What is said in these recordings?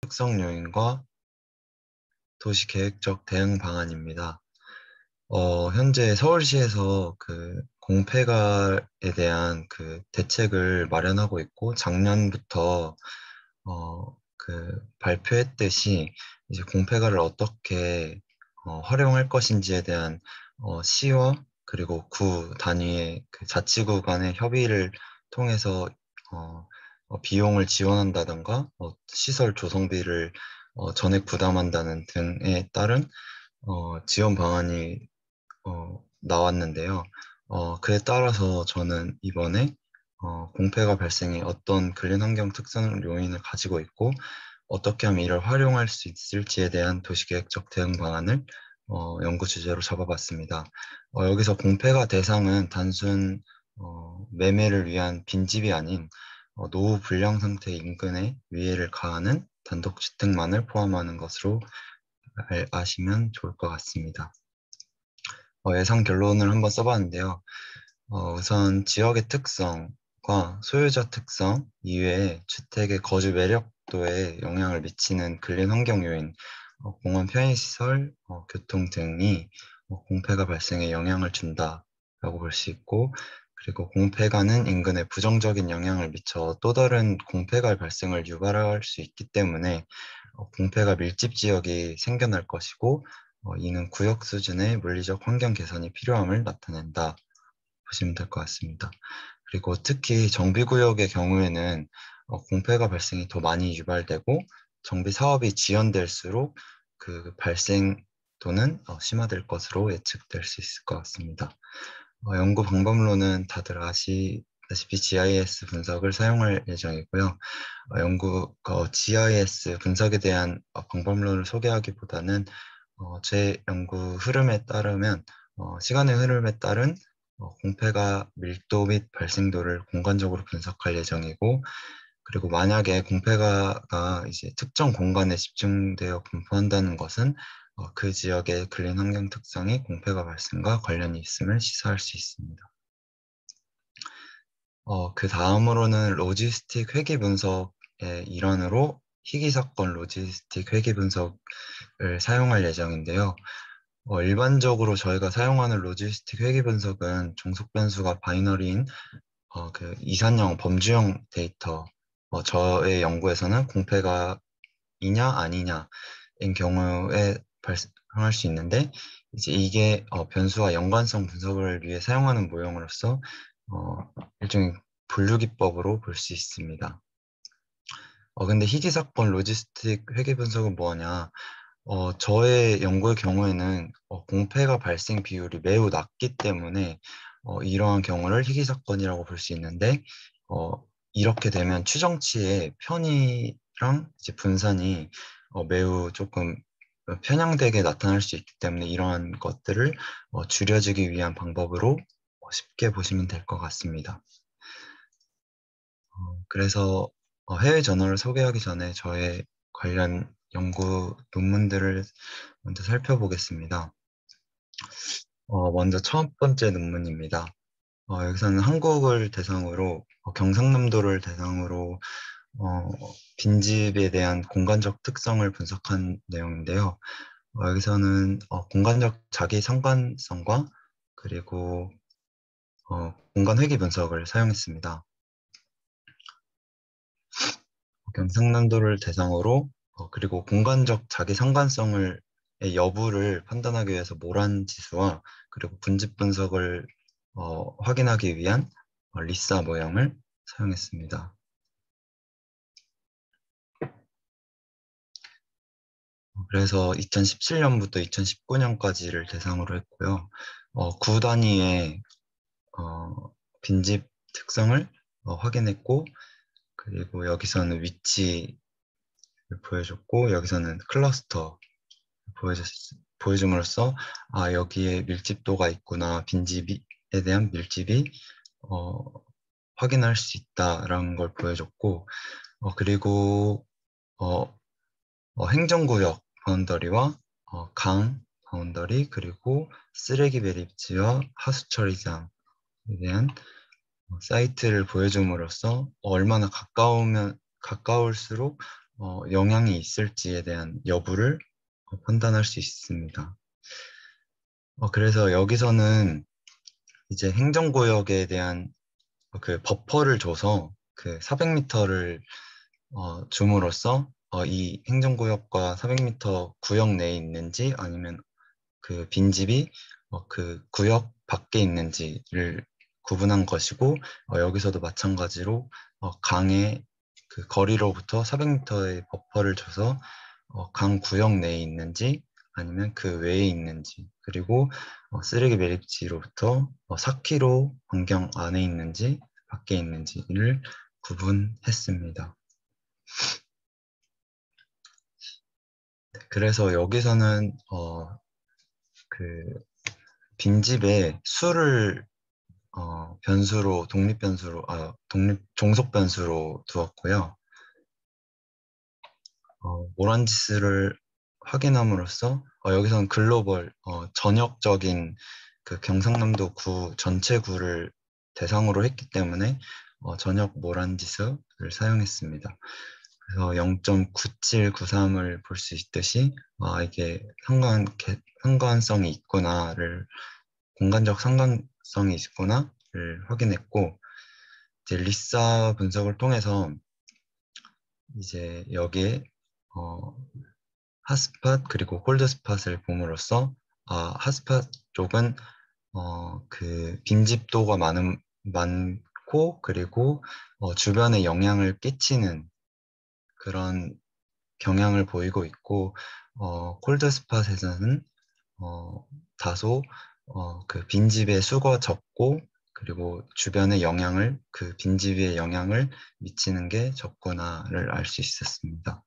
특성 요인과 도시 계획적 대응 방안입니다. 현재 서울시에서 그 공폐가에 대한 그 대책을 마련하고 있고, 작년부터 발표했듯이 이제 공폐가를 어떻게 활용할 것인지에 대한 시와 그리고 구 단위의 그 자치구 간의 협의를 통해서 어, 비용을 지원한다던가 시설 조성비를 전액 부담한다는 등에 따른 지원 방안이 나왔는데요. 그에 따라서 저는 이번에 공폐가 발생해 어떤 근린 환경 특성 요인을 가지고 있고 어떻게 하면 이를 활용할 수 있을지에 대한 도시계획적 대응 방안을 연구 주제로 잡아봤습니다. 여기서 공폐가 대상은 단순 매매를 위한 빈집이 아닌 노후 불량 상태 인근에 위해를 가하는 단독주택만을 포함하는 것으로 아시면 좋을 것 같습니다. 예상 결론을 한번 써봤는데요. 우선 지역의 특성과 소유자 특성 이외에 주택의 거주 매력도에 영향을 미치는 근린 환경 요인, 공원 편의시설, 교통 등이 공폐가 발생에 영향을 준다라고 볼 수 있고, 그리고 공폐가는 인근에 부정적인 영향을 미쳐 또 다른 공폐가 발생을 유발할 수 있기 때문에 공폐가 밀집 지역이 생겨날 것이고, 이는 구역 수준의 물리적 환경 개선이 필요함을 나타낸다 보시면 될 것 같습니다. 그리고 특히 정비구역의 경우에는 공폐가 발생이 더 많이 유발되고 정비 사업이 지연될수록 그 발생도는 심화될 것으로 예측될 수 있을 것 같습니다. 연구 방법론은 다들 아시다시피 GIS 분석을 사용할 예정이고요. GIS 분석에 대한 방법론을 소개하기보다는 제 연구 흐름에 따르면 시간의 흐름에 따른 공폐가 밀도 및 발생도를 공간적으로 분석할 예정이고, 그리고 만약에 공폐가가 이제 특정 공간에 집중되어 분포한다는 것은 그 지역의 근린 환경 특성이 공폐가 발생과 관련이 있음을 시사할 수 있습니다. 그 다음으로는 로지스틱 회계 분석의 일환으로 희귀 사건 로지스틱 회계 분석을 사용할 예정인데요. 일반적으로 저희가 사용하는 로지스틱 회계 분석은 종속 변수가 바이너리인 그 이산형 범주형 데이터, 저의 연구에서는 공폐가 이냐 아니냐인 경우에 발생할 수 있는데, 이제 이게 변수와 연관성 분석을 위해 사용하는 모형으로서 일종의 분류기법으로 볼 수 있습니다. 근데 희귀 사건 로지스틱 회계 분석은 뭐냐? 저의 연구의 경우에는 공폐가 발생 비율이 매우 낮기 때문에 이러한 경우를 희귀 사건이라고 볼 수 있는데, 어, 이렇게 되면 추정치의 편의랑 이제 분산이 매우 조금 편향되게 나타날 수 있기 때문에 이러한 것들을 줄여주기 위한 방법으로 쉽게 보시면 될 것 같습니다. 그래서 해외 저널을 소개하기 전에 저의 관련 연구 논문들을 먼저 살펴보겠습니다. 먼저 첫 번째 논문입니다. 여기서는 한국을 대상으로, 경상남도를 대상으로 어, 빈집에 대한 공간적 특성을 분석한 내용인데요. 여기서는 공간적 자기 상관성과 그리고 공간 회귀 분석을 사용했습니다. 경상남도를 대상으로 그리고 공간적 자기 상관성을 의 여부를 판단하기 위해서 모란 지수와 그리고 분집 분석을 확인하기 위한 리사 모형을 사용했습니다. 그래서 2017년부터 2019년까지를 대상으로 했고요. 구 단위의 빈집 특성을 확인했고, 그리고 여기서는 위치를 보여줬고, 여기서는 클러스터 보여줬, 보여줌으로써 여기에 밀집도가 있구나, 빈집에 대한 밀집이 어, 확인할 수 있다라는 걸 보여줬고, 그리고 어, 행정구역 바운더리와 강 바운더리, 그리고 쓰레기 매립지와 하수 처리장에 대한 사이트를 보여줌으로써 얼마나 가까울수록 영향이 있을지에 대한 여부를 판단할 수 있습니다. 그래서 여기서는 이제 행정구역에 대한 그 버퍼를 줘서 그 400m를 줌으로써 이 행정구역과 400m 구역 내에 있는지 아니면 그 빈집이 그 구역 밖에 있는지를 구분한 것이고, 여기서도 마찬가지로 강의 그 거리로부터 400m의 버퍼를 줘서 강 구역 내에 있는지 아니면 그 외에 있는지, 그리고 쓰레기 매립지로부터 4km 반경 안에 있는지 밖에 있는지를 구분했습니다. 그래서 여기서는 그 빈집에 수를 변수로 종속 변수로 두었고요. 모란지수를 확인함으로써 여기서는 글로벌 전역적인 그 경상남도 구 전체 구를 대상으로 했기 때문에 전역 모란지수를 사용했습니다. 그래서 0.9793을 볼 수 있듯이 이게 상관성이 있구나를 공간적 상관성이 있구나를 확인했고, 이제 리사 분석을 통해서 이제 여기에 핫스팟 그리고 콜드스팟을 봄으로써 핫스팟 쪽은 그 빈집도가 많고 그리고 주변에 영향을 끼치는 그런 경향을 보이고 있고, 콜드스팟에서는 다소 그 빈집의 수가 적고 그리고 주변의 영향을 그 빈집의 영향을 미치는 게 적구나를 알 수 있었습니다.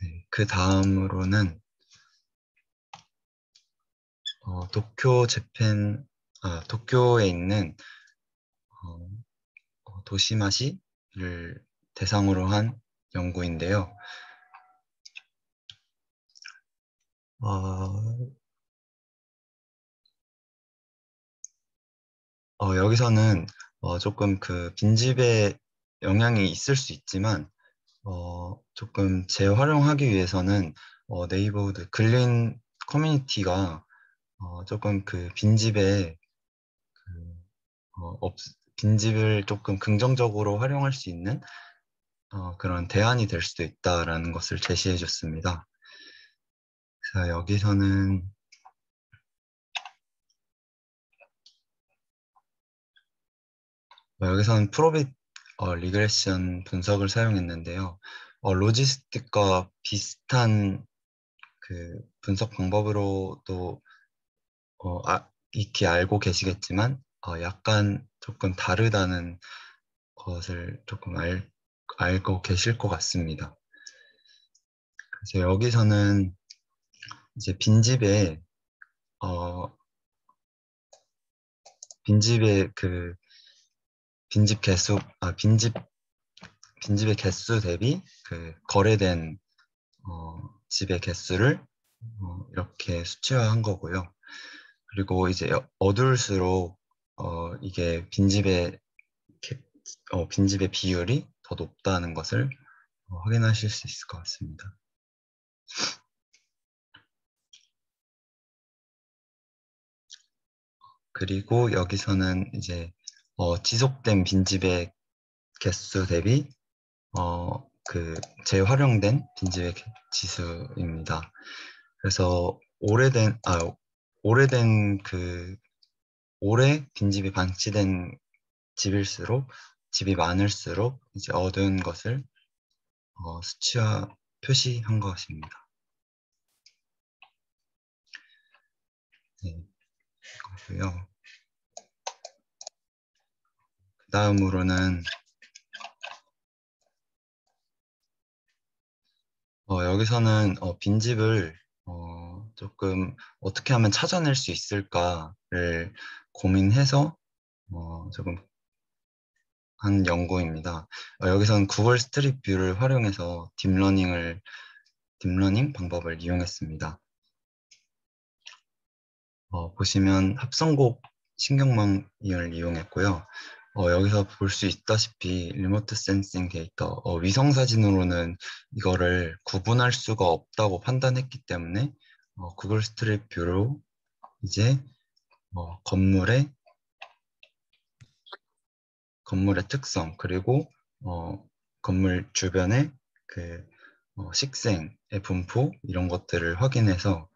네, 그 다음으로는 도쿄에 있는 도시마시를 대상으로 한 연구인데요. 여기서는 조금 그 빈집에 영향이 있을 수 있지만 조금 재활용하기 위해서는 네이버우드 근린 커뮤니티가 조금 그 빈집에 그, 빈집을 조금 긍정적으로 활용할 수 있는 그런 대안이 될 수도 있다라는 것을 제시해 줬습니다. 그래서 여기서는 프로빗 리그레션 분석을 사용했는데요. 로지스틱과 비슷한 그 분석 방법으로도 익히 알고 계시겠지만 약간 조금 다르다는 것을 조금 알고 계실 것 같습니다. 그래서 여기서는 이제 어, 빈집의 그 빈집의 개수 대비 그 거래된 집의 개수를 이렇게 수치화한 거고요. 그리고 이제 어두울수록 이게 빈집의 비율이 더 높다는 것을 확인하실 수 있을 것 같습니다. 그리고 여기서는 이제 지속된 빈집의 개수 대비 그 재활용된 빈집의 지수입니다. 그래서 오래된 그 오래 빈집이 방치된 집이 많을수록 이제 어두운 것을 수치화 표시한 것입니다. 네, 그고요. 그 다음으로는 여기서는 빈집을 조금 어떻게 하면 찾아낼 수 있을까를 고민해서 조금 한 연구입니다. 여기서는 구글 스트릿 뷰를 활용해서 딥러닝 방법을 이용했습니다. 보시면 합성곡 신경망을 이용했고요. 여기서 볼 수 있다시피 리모트 센싱 데이터, 위성 사진으로는 이거를 구분할 수가 없다고 판단했기 때문에 구글 스트릿 뷰로 이제 건물의 특성 그리고 건물 주변의 그 식생의 분포 이런 것들을 확인해서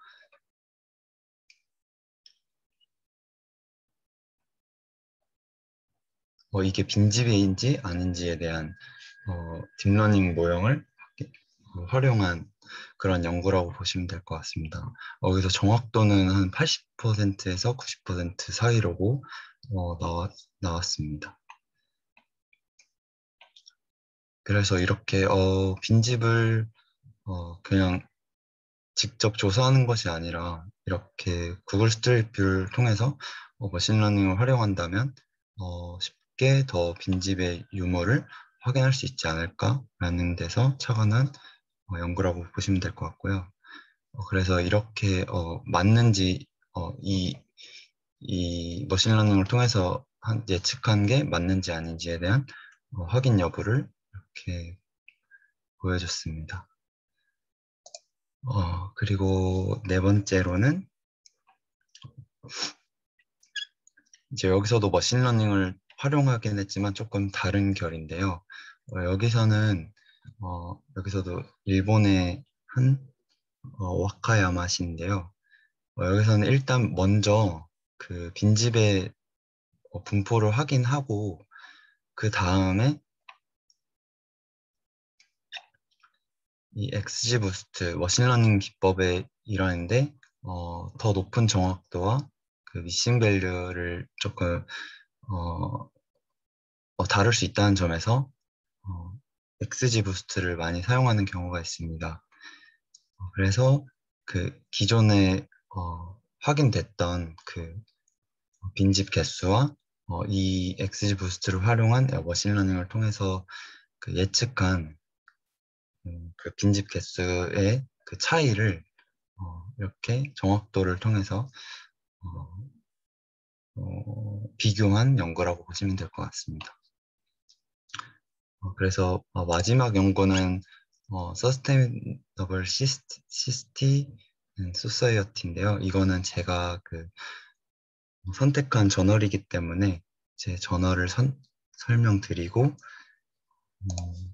이게 빈집인지 아닌지에 대한 딥러닝 모형을 활용한 그런 연구라고 보시면 될 것 같습니다. 여기서 정확도는 한 80%에서 90% 사이로고 나왔습니다. 그래서 이렇게 빈집을 그냥 직접 조사하는 것이 아니라 이렇게 구글 스트리트 뷰를 통해서 머신러닝을 활용한다면 쉽게 더 빈집의 유무를 확인할 수 있지 않을까라는 데서 착안한 연구라고 보시면 될 것 같고요. 그래서 이렇게 맞는지 이 머신러닝을 통해서 예측한 게 맞는지 아닌지에 대한 확인 여부를 이렇게 보여줬습니다. 그리고 네 번째로는 이제 여기서도 머신러닝을 활용하긴 했지만 조금 다른 결인데요. 여기서도 일본의 한 와카야마시인데요. 여기서는 일단 먼저 그 빈집의 분포를 확인하고 그 다음에 이 XG 부스트 머신러닝 기법의 일환인데 더 높은 정확도와 그 미싱 밸류를 조금 어, 다룰 수 있다는 점에서 어, XG 부스트를 많이 사용하는 경우가 있습니다. 그래서 그 기존에 확인됐던 그 빈집 개수와 이 XG 부스트를 활용한 머신러닝을 통해서 그 예측한 그 빈집 개수의 그 차이를 이렇게 정확도를 통해서 비교한 연구라고 보시면 될 것 같습니다. 그래서 마지막 연구는 Sustainable City and Society인데요. 이거는 제가 그 선택한 저널이기 때문에 제 저널을 설명드리고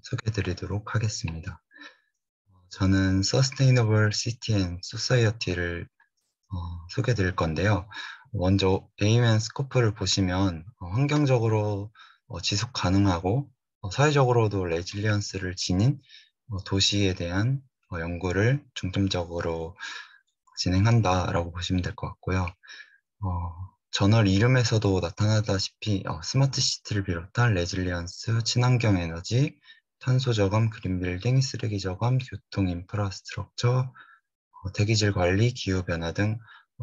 소개해드리도록 하겠습니다. 저는 Sustainable City and Society를 소개해드릴 건데요. 먼저 에이맨 스코프를 보시면 환경적으로 지속 가능하고 사회적으로도 레질리언스를 지닌 도시에 대한 연구를 중점적으로 진행한다라고 보시면 될 것 같고요. 저널 이름에서도 나타나다시피 스마트 시티를 비롯한 레질리언스, 친환경 에너지, 탄소 저감, 그린 빌딩, 쓰레기 저감, 교통 인프라스트럭처, 대기질 관리, 기후 변화 등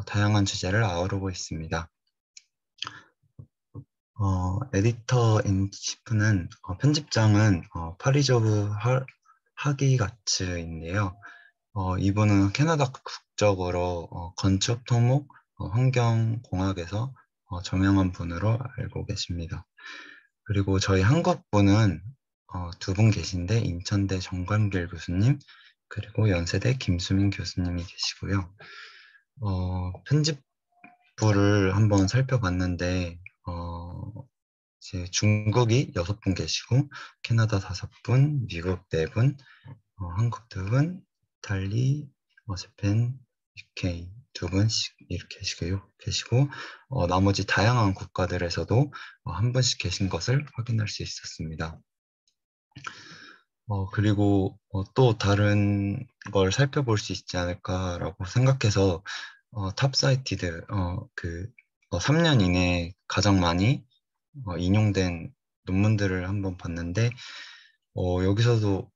다양한 주제를 아우르고 있습니다. 에디터 인 치프는 편집장은 파리저브 하기가츠인데요. 이분은 캐나다 국적으로 건축, 토목, 환경공학에서 저명한 분으로 알고 계십니다. 그리고 저희 한국 분은 두 분 계신데 인천대 정관길 교수님 그리고 연세대 김수민 교수님이 계시고요. 편집부를 한번 살펴봤는데 이제 중국이 6분 계시고 캐나다 5분, 미국 4분, 한국 2분, 이탈리, 재팬, UK 2분씩 이렇게 계시고 나머지 다양한 국가들에서도 한 분씩 계신 것을 확인할 수 있었습니다. 그리고 또 다른 걸 살펴볼 수 있지 않을까라고 생각해서 탑사이티드 3년 이내에 가장 많이 인용된 논문들을 한번 봤는데 여기서도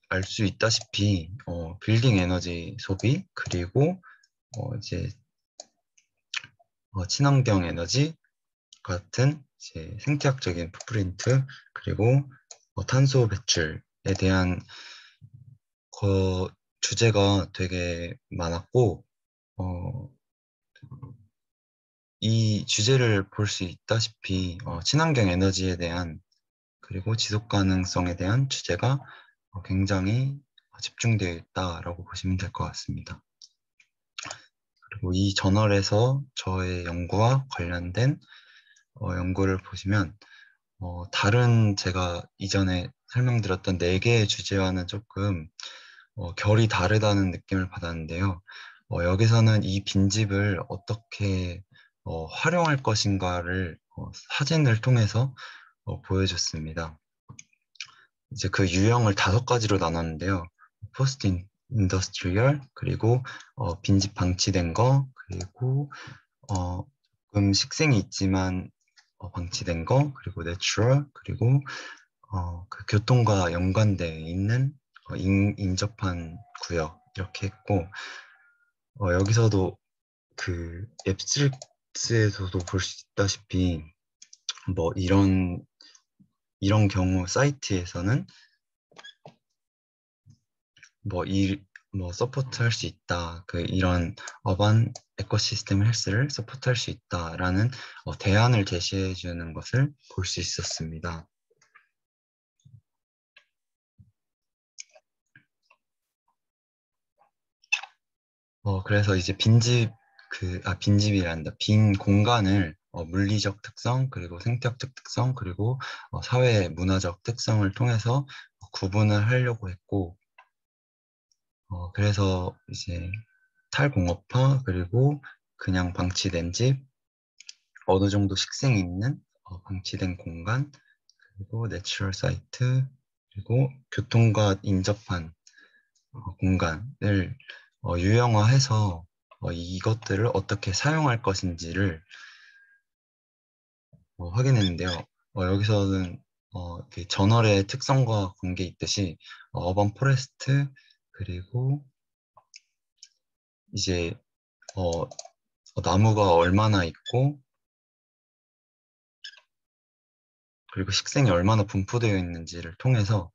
알 수 있다시피 빌딩 에너지 소비 그리고 이제 친환경 에너지 같은 이제 생태학적인 풋프린트 그리고 탄소 배출에 대한 주제가 되게 많았고 이 주제를 볼 수 있다시피 친환경 에너지에 대한 그리고 지속 가능성에 대한 주제가 굉장히 집중되어 있다라고 보시면 될 것 같습니다. 그리고 이 저널에서 저의 연구와 관련된 연구를 보시면 다른 제가 이전에 설명드렸던 4개의 주제와는 조금 결이 다르다는 느낌을 받았는데요. 여기서는 이 빈집을 어떻게 활용할 것인가를 사진을 통해서 보여줬습니다. 이제 그 유형을 5가지로 나눴는데요. 포스트 인더스트리얼, 그리고 빈집 방치된 거, 그리고 조금 식생이 있지만 방치된 거, 그리고 내추럴, 그리고 그 교통과 연관되어 있는 인접한 구역 이렇게 했고 여기서도 그 앱스트랙트에서도 볼 수 있다시피 뭐 이런 경우 사이트에서는 뭐 서포트 할 수 있다. 이런 어반 에코시스템 헬스를 서포트 할 수 있다라는 대안을 제시해 주는 것을 볼 수 있었습니다. 그래서 이제 빈집이란다. 빈 공간을 물리적 특성, 그리고 생태학적 특성, 그리고 사회 문화적 특성을 통해서 구분을 하려고 했고, 그래서 이제 탈공업화, 그리고 그냥 방치된 집, 어느 정도 식생이 있는 방치된 공간, 그리고 내추럴 사이트, 그리고 교통과 인접한 공간을 유형화해서 이것들을 어떻게 사용할 것인지를 확인했는데요. 여기서는 이렇게 저널의 특성과 관계 있듯이 어반 포레스트 그리고 이제 어, 나무가 얼마나 있고 그리고 식생이 얼마나 분포되어 있는지를 통해서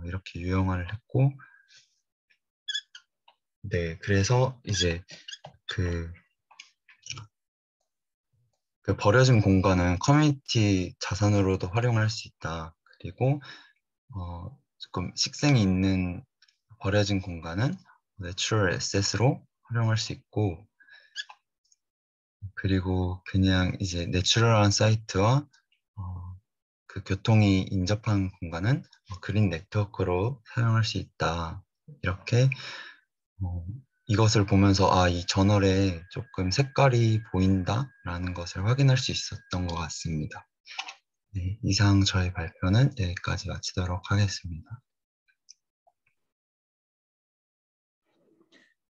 이렇게 유형화를 했고 네 그래서 이제 그, 그 버려진 공간은 커뮤니티 자산으로도 활용할 수 있다. 그리고 조금 식생이 있는 버려진 공간은 내추럴 에셋으로 활용할 수 있고 그리고 그냥 이제 내추럴한 사이트와 그 교통이 인접한 공간은 그린 네트워크로 사용할 수 있다. 이렇게 어, 이것을 보면서 이 저널에 조금 색깔이 보인다라는 것을 확인할 수 있었던 것 같습니다. 네, 이상 저의 발표는 여기까지 마치도록 하겠습니다.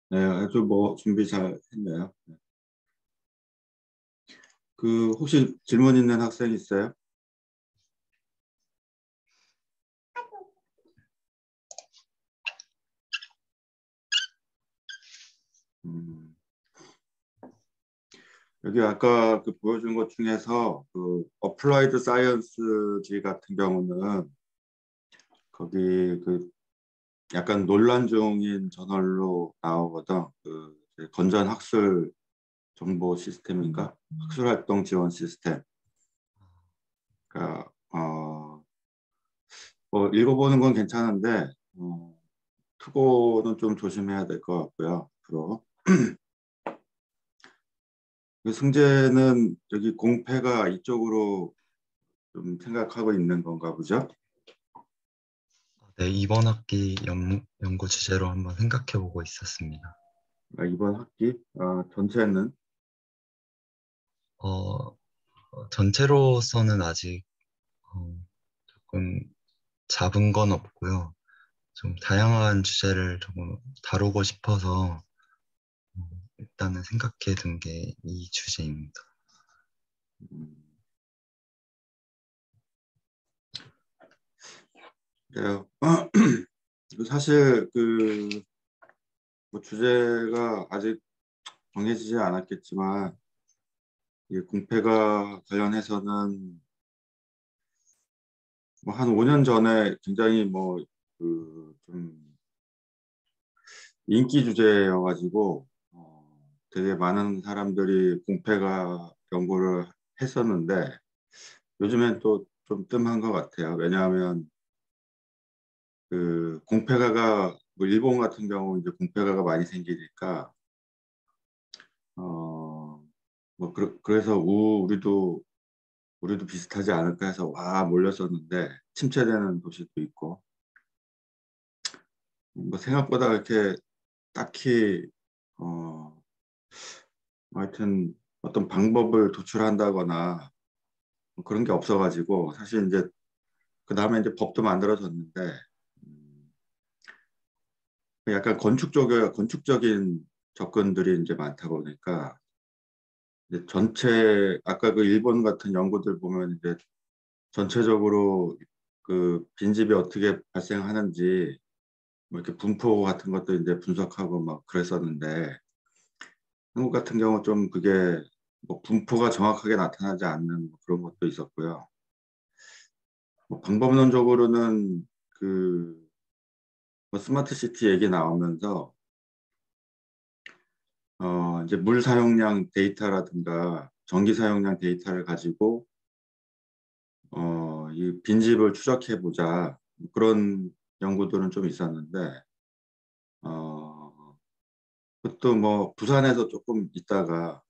네, 아주 뭐 준비 잘 했네요. 혹시 질문 있는 학생 있어요? 음, 여기 아까 보여준 것 중에서 어플라이드 사이언스지 같은 경우는 거기 약간 논란 중인 저널로 나오거든. 건전 학술 정보 시스템인가? 학술 활동 지원 시스템. 그러니까 읽어보는 건 괜찮은데 투고는 좀 조심해야 될 것 같고요. 앞으로. 승재는 여기 공패가 이쪽으로 좀 생각하고 있는 건가 보죠? 네, 이번 학기 연구 주제로 한번 생각해 보고 있었습니다. 이번 학기 전체는 전체로서는 아직 조금 잡은 건 없고요. 좀 다양한 주제를 조금 다루고 싶어서 일단은 생각해 둔 게 이 주제입니다. 음, 그래요. 사실 뭐 주제가 아직 정해지지 않았겠지만 이 공패가 관련해서는 뭐 한 5년 전에 굉장히 좀 인기 주제여가지고 되게 많은 사람들이 공패가 연구를 했었는데 요즘엔 또 좀 뜸한 것 같아요. 왜냐하면 그 공패가가 뭐 일본 같은 경우 이제 공패가가 많이 생기니까 뭐 그래서 우리도 비슷하지 않을까 해서 와 몰렸었는데 침체되는 도시도 있고 뭐 생각보다 이렇게 딱히 어 하여튼 어떤 방법을 도출한다거나 뭐 그런 게 없어가지고 사실 이제 그 다음에 이제 법도 만들어졌는데 음, 약간 건축적인 접근들이 이제 많다 보니까 이제 전체 아까 그 일본 같은 연구들 보면 이제 전체적으로 그 빈집이 어떻게 발생하는지 뭐 이렇게 분포 같은 것도 이제 분석하고 막 그랬었는데 한국 같은 경우 좀 그게 뭐 분포가 정확하게 나타나지 않는 뭐 그런 것도 있었고요. 뭐 방법론적으로는 그 뭐 스마트 시티 얘기 나오면서 이제 물 사용량 데이터라든가 전기 사용량 데이터를 가지고 이 빈집을 추적해 보자 그런 연구들은 좀 있었는데 어, 그것도 뭐 부산에서 조금 있다가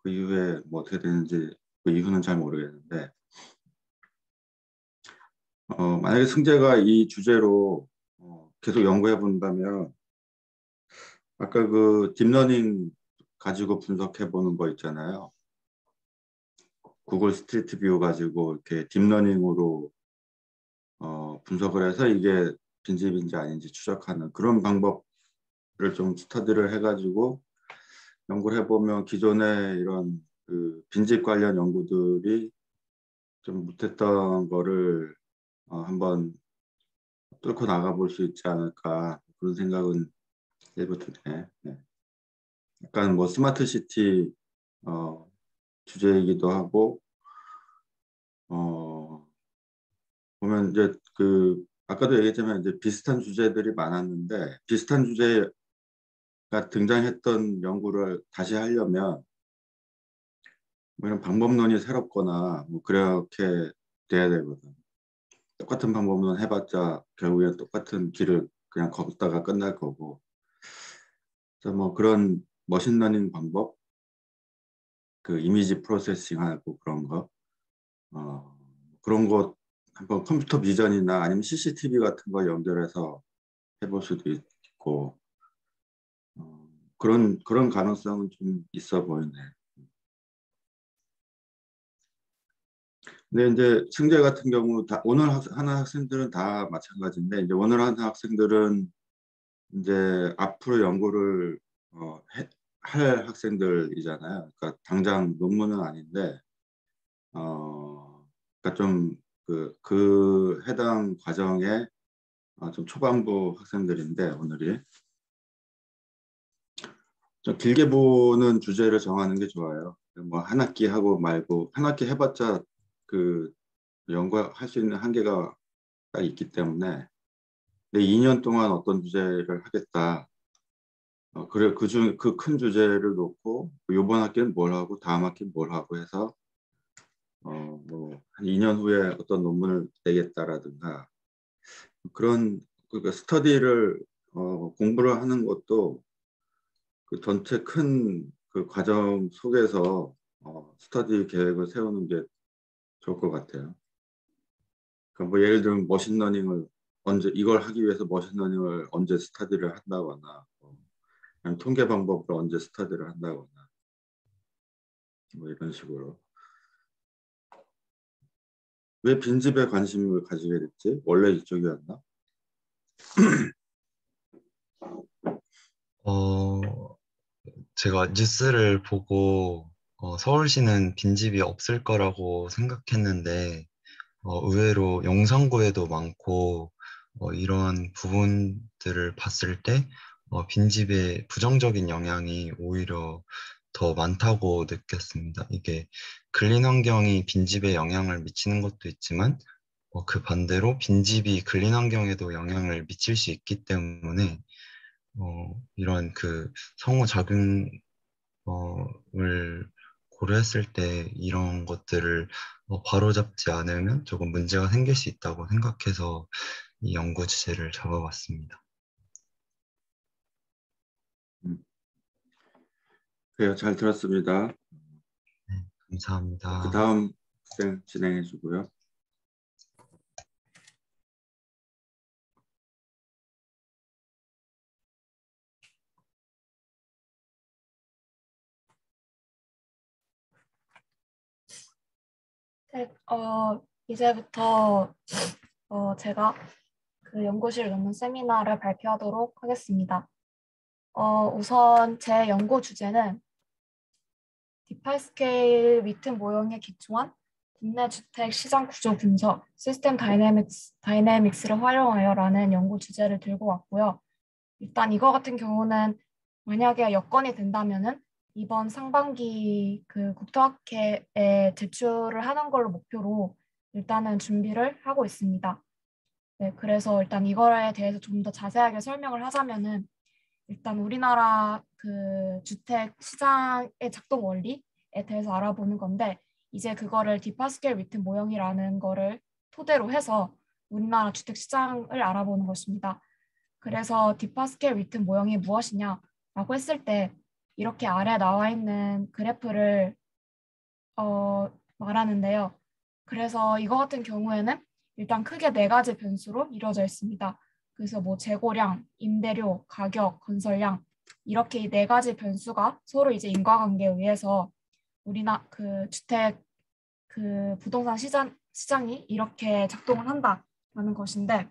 그 이후에 뭐 어떻게 되는지 그 이유는 잘 모르겠는데 만약에 승재가 이 주제로 계속 연구해 본다면 아까 그 딥러닝 가지고 분석해 보는 거 있잖아요. 구글 스트리트 뷰 가지고 이렇게 딥러닝으로 분석을 해서 이게 빈집인지 아닌지 추적하는 그런 방법을 좀 스터디를 해가지고 연구를 해보면 기존의 이런 그 빈집 관련 연구들이 좀 못했던 거를 한번 뚫고 나가볼 수 있지 않을까 그런 생각은 일부 드네. 네. 약간 뭐 스마트 시티 어, 주제이기도 하고 어, 보면 이제 그 아까도 얘기했지만 이제 비슷한 주제들이 많았는데 비슷한 주제가 등장했던 연구를 다시 하려면 뭐 이런 방법론이 새롭거나 뭐 그렇게 돼야 되거든. 똑같은 방법론 해봤자 결국엔 똑같은 길을 그냥 걷다가 끝날 거고. 그래서 뭐 그런 머신러닝 방법, 그 이미지 프로세싱하고 그런 거, 어, 그런 거 한번 컴퓨터 비전이나 아니면 CCTV 같은 거 연결해서 해볼 수도 있고, 그런 가능성은 좀 있어 보이네. 근데 이제 승재 같은 경우 다 오늘 하는 학생들은 다 마찬가지인데 이제 오늘 하는 학생들은 이제 앞으로 연구를 할 학생들이잖아요. 그러니까 당장 논문은 아닌데 그러니까 좀 그 해당 과정에 좀 초반부 학생들인데 오늘이 좀 길게 보는 주제를 정하는 게 좋아요. 뭐 한 학기 하고 말고 한 학기 해봤자 그 연구할 수 있는 한계가 딱 있기 때문에 내 2년 동안 어떤 주제를 하겠다. 그래 그 큰 주제를 놓고 이번 학기는 뭘 하고 다음 학기는 뭘 하고 해서 뭐 한 2년 후에 어떤 논문을 내겠다라든가 그런 그러니까 스터디를 공부를 하는 것도 그 전체 큰 그 과정 속에서 스터디 계획을 세우는 게 좋을 것 같아요. 그러니까 뭐 예를 들면 머신러닝을 언제 이걸 하기 위해서 머신러닝을 언제 스터디를 한다거나 아니면 통계 방법을 언제 스터디를 한다거나 뭐 이런 식으로 왜 빈집에 관심을 가지게 됐지? 원래 이쪽이었나? 어, 제가 뉴스를 보고 서울시는 빈집이 없을 거라고 생각했는데 의외로 용산구에도 많고 이런 부분들을 봤을 때 빈집의 부정적인 영향이 오히려 더 많다고 느꼈습니다. 이게 근린 환경이 빈집에 영향을 미치는 것도 있지만 그 반대로 빈집이 근린 환경에도 영향을 미칠 수 있기 때문에 이런 그 상호작용 을 고려했을 때 이런 것들을 바로잡지 않으면 조금 문제가 생길 수 있다고 생각해서 이 연구 주제를 잡아봤습니다. 음, 그래요. 잘 들었습니다. 네, 그 감사합니다. 다음 학생 진행해 주고요. 네, 이제부터 제가 그 연구실 논문 세미나를 발표하도록 하겠습니다. 우선 제 연구 주제는 디파이스케일 위튼 모형에 기초한 국내 주택 시장 구조 분석, 시스템 다이내믹스를 활용하여라는 연구 주제를 들고 왔고요. 일단 이거 같은 경우는 만약에 여건이 된다면은 이번 상반기 그 국토학회에 제출을 하는 걸로 목표로 일단은 준비를 하고 있습니다. 네, 그래서 일단 이거에 대해서 좀 더 자세하게 설명을 하자면은 일단 우리나라 그 주택 시장의 작동 원리에 대해서 알아보는 건데 이제 그거를 디파스켈 위튼 모형이라는 거를 토대로 해서 우리나라 주택 시장을 알아보는 것입니다. 그래서 디파스켈 위튼 모형이 무엇이냐라고 했을 때 이렇게 아래 나와 있는 그래프를 말하는데요. 그래서 이거 같은 경우에는 일단 크게 네 가지 변수로 이루어져 있습니다. 그래서 뭐 재고량, 임대료, 가격, 건설량 이렇게 이 네 가지 변수가 서로 이제 인과관계에 의해서 우리나 그 주택 그 부동산 시장이 이렇게 작동을 한다라는 것인데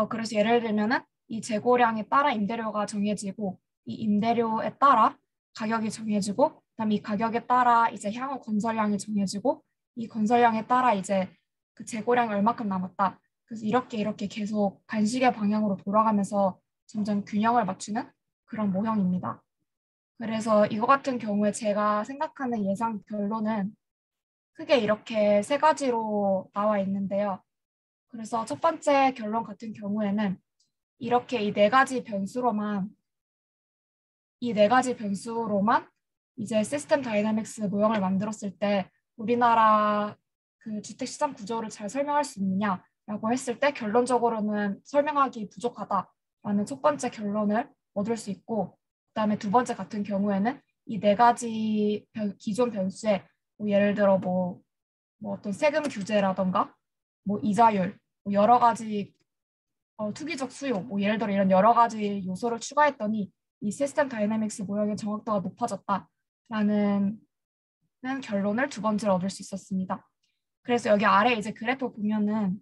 그래서 예를 들면은 이 재고량에 따라 임대료가 정해지고 이 임대료에 따라 가격이 정해지고 그다음에 이 가격에 따라 이제 향후 건설량이 정해지고 이 건설량에 따라 이제 그 재고량이 얼마큼 남았다. 그래서 이렇게 계속 반시계 방향으로 돌아가면서 점점 균형을 맞추는 그런 모형입니다. 그래서 이거 같은 경우에 제가 생각하는 예상 결론은 크게 이렇게 세 가지로 나와 있는데요. 그래서 첫 번째 결론 같은 경우에는 이렇게 이 네 가지 변수로만 이제 시스템 다이내믹스 모형을 만들었을 때 우리나라 그 주택 시장 구조를 잘 설명할 수 있느냐라고 했을 때 결론적으로는 설명하기 부족하다라는 첫 번째 결론을 얻을 수 있고 그다음에 두 번째 같은 경우에는 이 네 가지 기존 변수에 뭐 예를 들어 뭐 어떤 세금 규제라던가 뭐 이자율 뭐 여러 가지 투기적 수요, 뭐 예를 들어 이런 여러 가지 요소를 추가했더니 이 시스템 다이내믹스 모형의 정확도가 높아졌다라는 결론을 두 번째로 얻을 수 있었습니다. 그래서 여기 아래 이제 그래프 보면은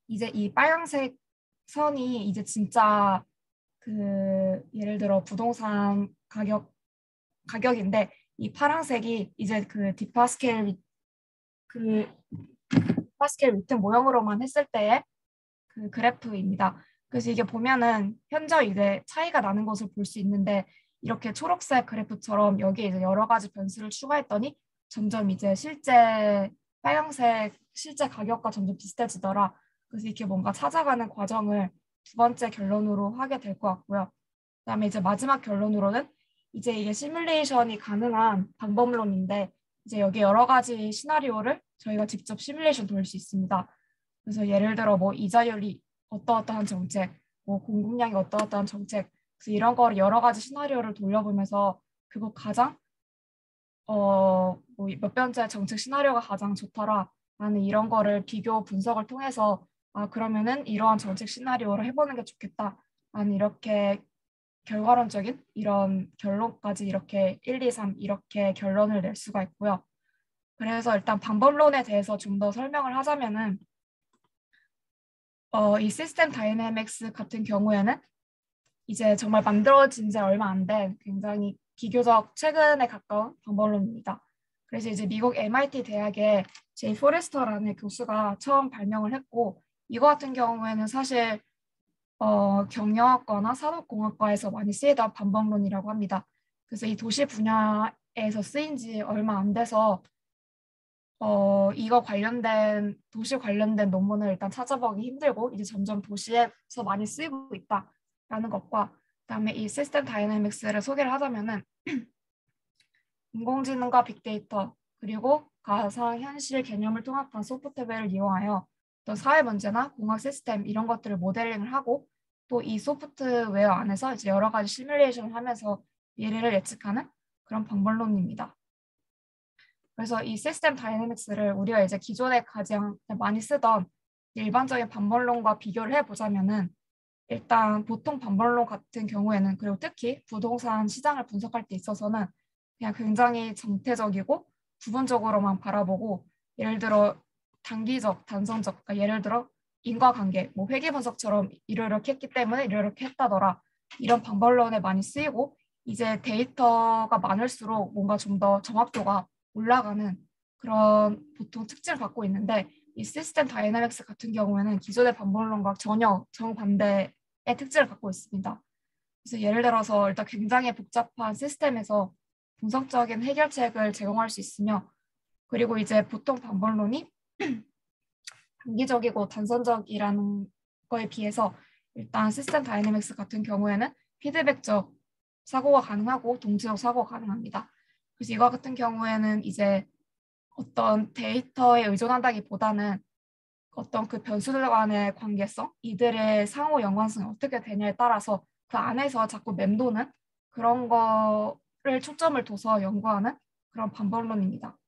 이제 이 빨간색 선이 이제 진짜 그 예를 들어 부동산 가격인데 이 파란색이 이제 그 디파스케일 위튼 모형으로만 했을 때의 그 그래프입니다. 그래서 이게 보면은 현저 이제 차이가 나는 것을 볼 수 있는데 이렇게 초록색 그래프처럼 여기에 이제 여러 가지 변수를 추가했더니 점점 이제 빨간색 실제 가격과 점점 비슷해지더라. 그래서 이렇게 뭔가 찾아가는 과정을 두 번째 결론으로 하게 될 것 같고요. 그다음에 이제 마지막 결론으로는 이제 이게 시뮬레이션이 가능한 방법론인데 이제 여기 여러 가지 시나리오를 저희가 직접 시뮬레이션 돌릴 수 있습니다. 그래서 예를 들어 뭐 이자율이 어떠어떠한 정책, 뭐 공급량이 어떠어떠한 정책, 그래서 이런 거를 여러 가지 시나리오를 돌려보면서 그거 가장 뭐 몇 번째 정책 시나리오가 가장 좋더라라는 이런 거를 비교 분석을 통해서 그러면은 이러한 정책 시나리오를 해보는 게 좋겠다라는 이렇게 결과론적인 이런 결론까지 이렇게 1, 2, 3 이렇게 결론을 낼 수가 있고요. 그래서 일단 방법론에 대해서 좀 더 설명을 하자면은 이 시스템 다이내믹스 같은 경우에는 이제 정말 만들어진 지 얼마 안 된 굉장히 비교적 최근에 가까운 방법론입니다. 그래서 이제 미국 MIT 대학의 제이 포레스터라는 교수가 처음 발명을 했고 이거 같은 경우에는 사실 경영학과나 산업공학과에서 많이 쓰이던 방법론이라고 합니다. 그래서 이 도시 분야에서 쓰인 지 얼마 안 돼서 도시 관련된 논문을 일단 찾아보기 힘들고 이제 점점 도시에서 많이 쓰이고 있다라는 것과 그다음에 이 시스템 다이내믹스를 소개를 하자면은 인공지능과 빅데이터 그리고 가상현실 개념을 통합한 소프트웨어를 이용하여 또 사회 문제나 공학 시스템 이런 것들을 모델링을 하고 또 이 소프트웨어 안에서 이제 여러 가지 시뮬레이션을 하면서 미래를 예측하는 그런 방법론입니다. 그래서 이 시스템 다이내믹스를 우리가 이제 기존에 가장 많이 쓰던 일반적인 방법론과 비교를 해보자면은 일단 보통 방법론 같은 경우에는 그리고 특히 부동산 시장을 분석할 때 있어서는 그냥 굉장히 정태적이고 부분적으로만 바라보고 예를 들어 단기적, 단선적, 그러니까 예를 들어 인과관계, 뭐 회귀 분석처럼 이렇게 했기 때문에 이렇게 했다더라 이런 방법론에 많이 쓰이고 이제 데이터가 많을수록 뭔가 좀 더 정확도가 올라가는 그런 보통 특징을 갖고 있는데 이 시스템 다이내믹스 같은 경우에는 기존의 방법론과 전혀 정반대의 특징을 갖고 있습니다. 그래서 예를 들어서 일단 굉장히 복잡한 시스템에서 분석적인 해결책을 제공할 수 있으며 그리고 이제 보통 방법론이 단기적이고 단선적이라는 거에 비해서 일단 시스템 다이내믹스 같은 경우에는 피드백적 사고가 가능하고 동지적 사고가 가능합니다. 그래서 이거 같은 경우에는 이제 어떤 데이터에 의존한다기보다는 어떤 그 변수들 간의 관계성, 이들의 상호 연관성이 어떻게 되냐에 따라서 그 안에서 자꾸 맴도는 그런 거를 초점을 둬서 연구하는 그런 방법론입니다.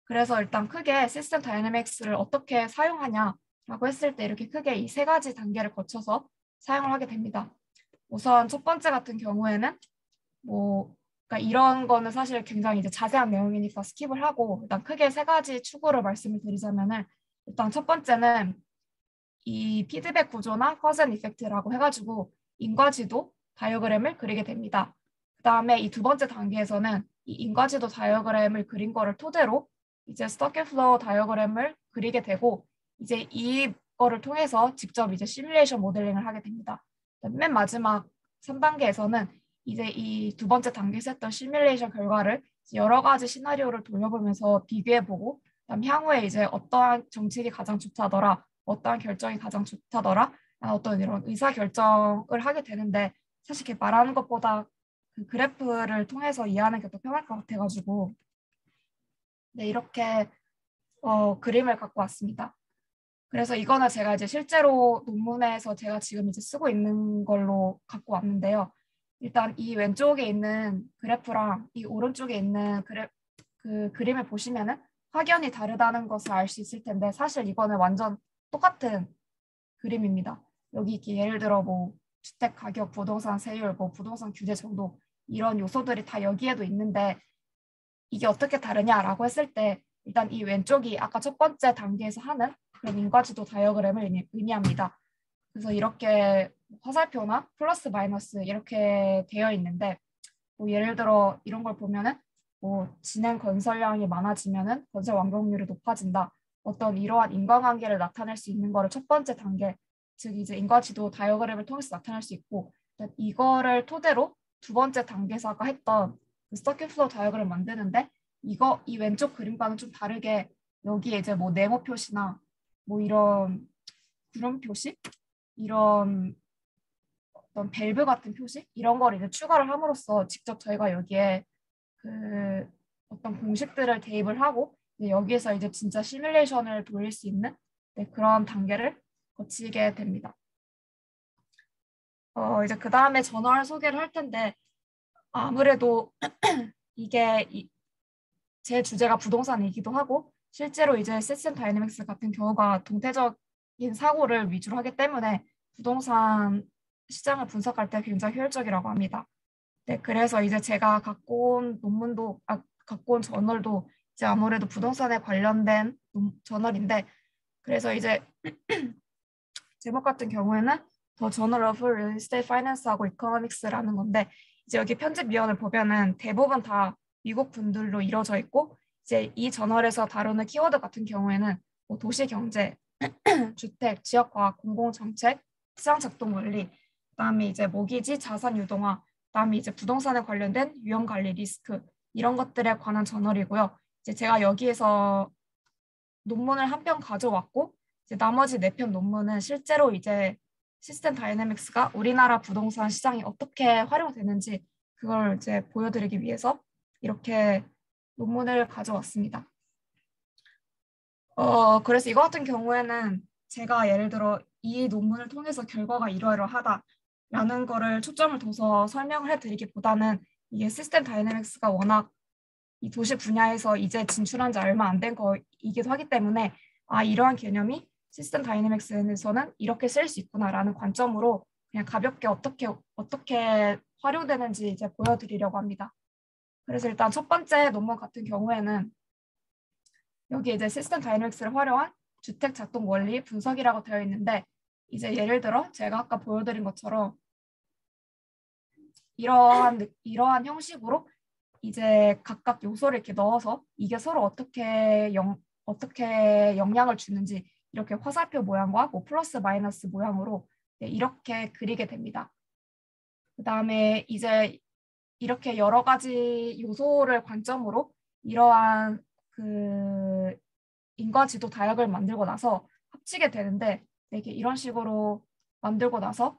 그래서 일단 크게 시스템 다이내믹스를 어떻게 사용하냐라고 했을 때 이렇게 크게 이 세 가지 단계를 거쳐서 사용을 하게 됩니다. 우선 첫 번째 같은 경우에는 그러니까 이런 거는 사실 굉장히 이제 자세한 내용이니까 스킵을 하고 일단 크게 세 가지 축으로 말씀을 드리자면은 일단 첫 번째는 이 피드백 구조나 커즌 이펙트라고 해가지고 인과지도 다이어그램을 그리게 됩니다. 그 다음에 이 두 번째 단계에서는 이 인과지도 다이어그램을 그린 거를 토대로 이제 스토킹 플로우 다이어그램을 그리게 되고 이제 이거를 통해서 직접 이제 시뮬레이션 모델링을 하게 됩니다. 맨 마지막 3단계에서는 이제 이 두 번째 단계에서 했던 시뮬레이션 결과를 여러 가지 시나리오를 돌려보면서 비교해보고 그다음 향후에 이제 어떠한 정책이 가장 좋다더라, 어떠한 결정이 가장 좋다더라, 어떤 이런 의사 결정을 하게 되는데 사실 이렇게 말하는 것보다 그 그래프를 통해서 이해하는 게 더 편할 것 같아가지고 네 이렇게 그림을 갖고 왔습니다. 그래서 이거는 제가 이제 실제로 논문에서 제가 지금 이제 쓰고 있는 걸로 갖고 왔는데요. 일단 이 왼쪽에 있는 그래프랑 이 오른쪽에 있는 그 그림을 보시면은 확연히 다르다는 것을 알 수 있을 텐데 사실 이거는 완전 똑같은 그림입니다. 여기 이렇게 예를 들어 뭐 주택 가격, 부동산 세율, 뭐 부동산 규제 정도 이런 요소들이 다 여기에도 있는데 이게 어떻게 다르냐라고 했을 때 일단 이 왼쪽이 아까 첫 번째 단계에서 하는 그런 인과지도 다이어그램을 의미합니다. 그래서 이렇게 화살표나 플러스 마이너스 이렇게 되어 있는데 뭐 예를 들어 이런 걸 보면은 뭐 진행 건설량이 많아지면은 건설 완공률이 높아진다. 어떤 이러한 인과관계를 나타낼 수 있는 거를 첫 번째 단계, 즉 이제 인과지도 다이어그램을 통해서 나타낼 수 있고 이거를 토대로 두 번째 단계에서 아까 했던 그 서킷 플로우 다이어그램 만드는데 이 왼쪽 그림과는 좀 다르게 여기에 이제 뭐 네모 표시나 뭐 이런 구름 표시 이런 어떤 밸브 같은 표시 이런 걸 이제 추가를 함으로써 직접 저희가 여기에 그 어떤 공식들을 대입을 하고 여기에서 이제 진짜 시뮬레이션을 돌릴 수 있는 그런 단계를 거치게 됩니다. 이제 그 다음에 저널 소개를 할 텐데 아무래도 이게 제 주제가 부동산이기도 하고 실제로 이제 시스템 다이내믹스 같은 경우가 동태적인 사고를 위주로 하기 때문에 부동산 시장을 분석할 때 굉장히 효율적이라고 합니다. 네, 그래서 이제 제가 갖고 온 갖고 온 저널도 이제 아무래도 부동산에 관련된 저널인데 그래서 이제 제목 같은 경우에는 The Journal of Real Estate Finance하고 Economics라는 건데 이제 여기 편집위원을 보면은 대부분 다 미국 분들로 이루어져 있고 이제 이 저널에서 다루는 키워드 같은 경우에는 뭐 도시경제, 주택, 지역화학, 공공정책, 시장작동관리, 그다음에 이제 모기지, 자산 유동화, 그다음에 이제 부동산에 관련된 위험관리 리스크 이런 것들에 관한 저널이고요. 이제 제가 여기에서 논문을 한 편 가져왔고 이제 나머지 4편 논문은 실제로 이제 시스템 다이내믹스가 우리나라 부동산 시장이 어떻게 활용되는지 그걸 이제 보여드리기 위해서 이렇게 논문을 가져왔습니다. 그래서 이거 같은 경우에는 제가 예를 들어 이 논문을 통해서 결과가 이러이러하다라는 거를 초점을 둬서 설명을 해드리기보다는 이게 시스템 다이내믹스가 워낙 이 도시 분야에서 이제 진출한 지 얼마 안 된 거이기도 하기 때문에 이러한 개념이 시스템 다이내믹스에서는 이렇게 쓸 수 있구나라는 관점으로 그냥 가볍게 어떻게 활용되는지 이제 보여드리려고 합니다. 그래서 일단 첫 번째 논문 같은 경우에는 여기 이제 시스템 다이내믹스를 활용한 주택 작동 원리 분석이라고 되어 있는데 이제 예를 들어 제가 아까 보여드린 것처럼 이러한 형식으로 이제 각각 요소를 이렇게 넣어서 이게 서로 어떻게 영향을 주는지 이렇게 화살표 모양과 뭐 플러스 마이너스 모양으로 이렇게 그리게 됩니다. 그 다음에 이제 이렇게 여러 가지 요소를 관점으로 이러한 그 인과지도 다역을 만들고 나서 합치게 되는데 이렇게 이런 식으로 만들고 나서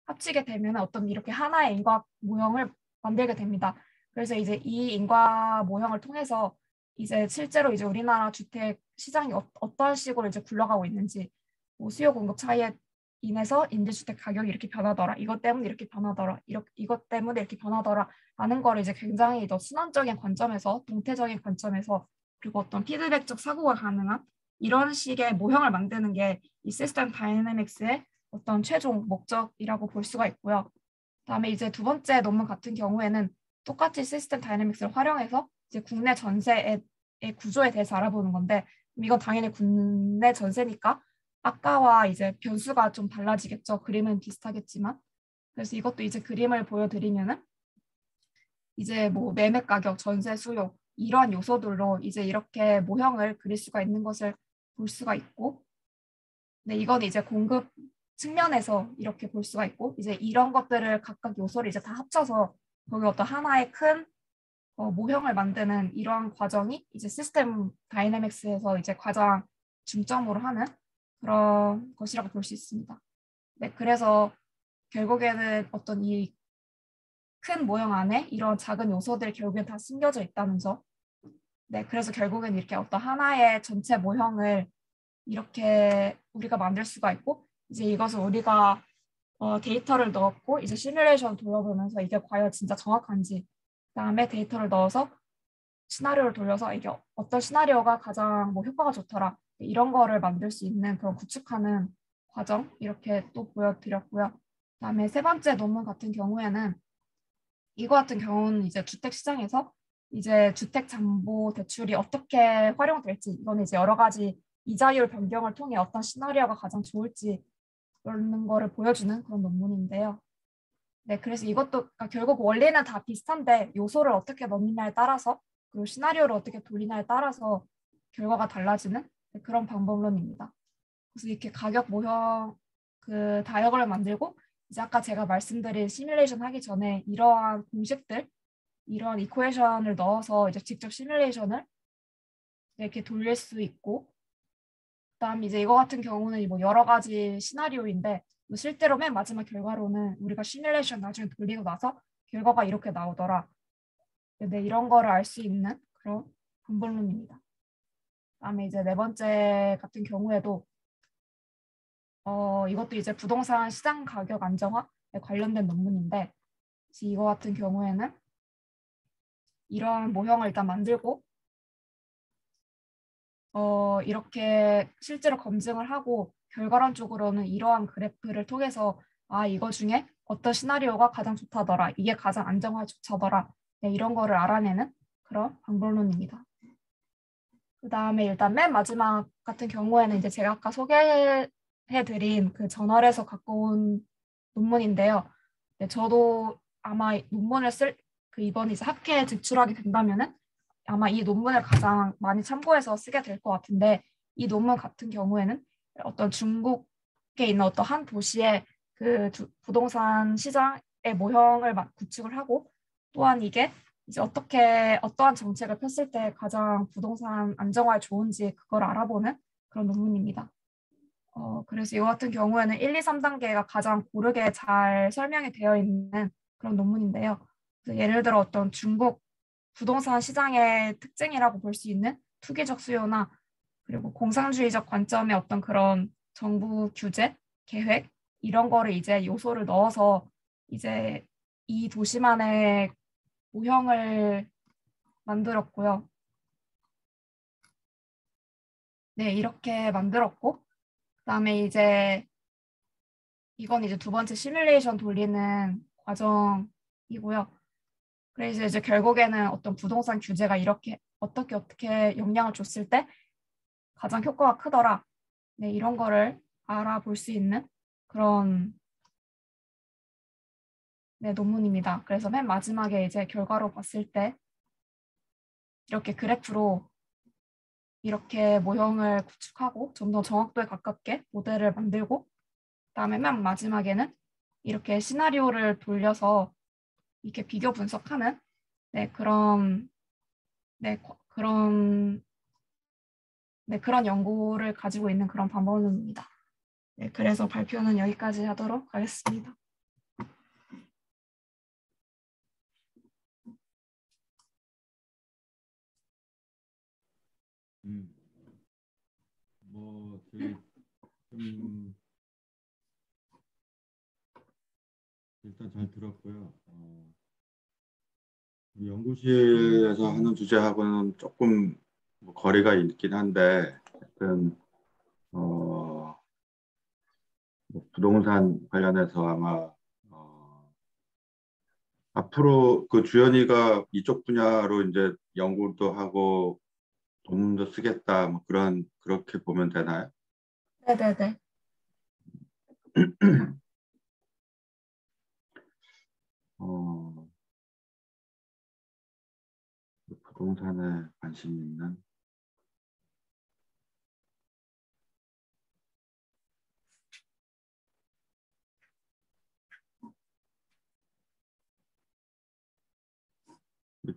합치게 되면 어떤 이렇게 하나의 인과 모형을 만들게 됩니다. 그래서 이제 이 인과 모형을 통해서 이제 실제로 이제 우리나라 주택 시장이 어떤 식으로 이제 굴러가고 있는지 뭐 수요 공급 차이에 인해서 임대주택 가격이 이렇게 변하더라. 이것 때문에 이렇게 변하더라. 이것 때문에 이렇게 변하더라. 라는 거를 이제 굉장히 더 순환적인 관점에서 동태적인 관점에서 그리고 어떤 피드백적 사고가 가능한 이런 식의 모형을 만드는 게 이 시스템 다이내믹스의 어떤 최종 목적이라고 볼 수가 있고요. 그다음에 이제 두 번째 논문 같은 경우에는 똑같이 시스템 다이내믹스를 활용해서 이제 국내 전세의 구조에 대해서 알아보는 건데 이건 당연히 국내 전세니까 아까와 이제 변수가 좀 달라지겠죠. 그림은 비슷하겠지만 그래서 이것도 이제 그림을 보여드리면은 이제 뭐 매매 가격, 전세 수요 이러한 요소들로 이제 이렇게 모형을 그릴 수가 있는 것을 볼 수가 있고, 네, 이건 이제 공급 측면에서 이렇게 볼 수가 있고, 이제 이런 것들을 각각 요소를 이제 다 합쳐서 거기 어떤 하나의 큰 모형을 만드는 이러한 과정이 이제 시스템 다이내믹스에서 이제 가장 중점으로 하는 그런 것이라고 볼 수 있습니다. 네, 그래서 결국에는 어떤 이 큰 모형 안에 이런 작은 요소들이 결국엔 다 숨겨져 있다는 점. 네, 그래서 결국엔 이렇게 어떤 하나의 전체 모형을 이렇게 우리가 만들 수가 있고, 이제 이것을 우리가 데이터를 넣었고, 이제 시뮬레이션 돌려보면서 이게 과연 진짜 정확한지, 그다음에 데이터를 넣어서 시나리오를 돌려서 이게 어떤 시나리오가 가장 뭐 효과가 좋더라, 이런 거를 만들 수 있는 그런 구축하는 과정 이렇게 또 보여드렸고요. 그다음에 세 번째 논문 같은 경우에는 이거 같은 경우는 이제 주택 시장에서 이제 주택 담보 대출이 어떻게 활용될지 이거는 이제 여러 가지 이자율 변경을 통해 어떤 시나리오가 가장 좋을지 그런 거를 보여주는 그런 논문인데요. 네, 그래서 이것도 그러니까 결국 원리는 다 비슷한데 요소를 어떻게 넣느냐에 따라서 그리고 시나리오를 어떻게 돌리냐에 따라서 결과가 달라지는 그런 방법론입니다. 그래서 이렇게 가격 모형 그 다이어그램을 만들고 이제 아까 제가 말씀드린 시뮬레이션 하기 전에 이러한 공식들, 이러한 이퀘이션을 넣어서 이제 직접 시뮬레이션을 이렇게 돌릴 수 있고, 그다음 이제 이거 같은 경우는 뭐 여러 가지 시나리오인데 실제로 맨 마지막 결과로는 우리가 시뮬레이션 나중에 돌리고 나서 결과가 이렇게 나오더라. 네, 이런 거를 알 수 있는 그런 방법론입니다. 그다음에 이제 네 번째 같은 경우에도 이것도 이제 부동산 시장 가격 안정화에 관련된 논문인데 이거 같은 경우에는 이런 모형을 일단 만들고 이렇게 실제로 검증을 하고 결과론적으로는 이러한 그래프를 통해서 이거 중에 어떤 시나리오가 가장 좋다더라, 이게 가장 안정화에 좋다더라, 네, 이런 거를 알아내는 그런 방법론입니다. 그 다음에 일단 맨 마지막 같은 경우에는 이제 제가 아까 소개해드린 그 저널에서 갖고 온 논문인데요. 네, 저도 아마 논문을 이번 이제 학회에 제출하게 된다면은 아마 이 논문을 가장 많이 참고해서 쓰게 될 것 같은데 이 논문 같은 경우에는 어떤 중국에 있는 어떤 한 도시의 그 부동산 시장의 모형을 구축을 하고 또한 이게 이제 어떠한 정책을 폈을 때 가장 부동산 안정화에 좋은지 그걸 알아보는 그런 논문입니다. 그래서 이 같은 경우에는 1, 2, 3단계가 가장 고르게 잘 설명이 되어 있는 그런 논문인데요. 그래서 예를 들어 어떤 중국 부동산 시장의 특징이라고 볼 수 있는 투기적 수요나 그리고 공산주의적 관점의 어떤 그런 정부 규제, 계획 이런 거를 이제 요소를 넣어서 이제 이 도시만의 모형을 만들었고요. 네, 이렇게 만들었고 그다음에 이제 이건 이제 두 번째 시뮬레이션 돌리는 과정이고요. 그래서 이제 결국에는 어떤 부동산 규제가 이렇게 어떻게 영향을 줬을 때 가장 효과가 크더라. 네, 이런 거를 알아볼 수 있는 그런 네, 논문입니다. 그래서 맨 마지막에 이제 결과로 봤을 때 이렇게 그래프로 이렇게 모형을 구축하고 좀 더 정확도에 가깝게 모델을 만들고 그다음에 맨 마지막에는 이렇게 시나리오를 돌려서 이렇게 비교 분석하는 네, 그런 네, 그런 연구를 가지고 있는 그런 방법론입니다. 네, 그래서 발표는 여기까지 하도록 하겠습니다. 뭐 되게 좀 일단 잘 들었고요. 연구실에서 하는 주제하고는 조금 뭐 거리가 있긴 한데, 하여튼 뭐 부동산 관련해서 아마 앞으로 그 주연이가 이쪽 분야로 이제 연구도 하고 논문도 쓰겠다 뭐 그렇게 보면 되나요? 네네네. 어, 부동산에 관심 있는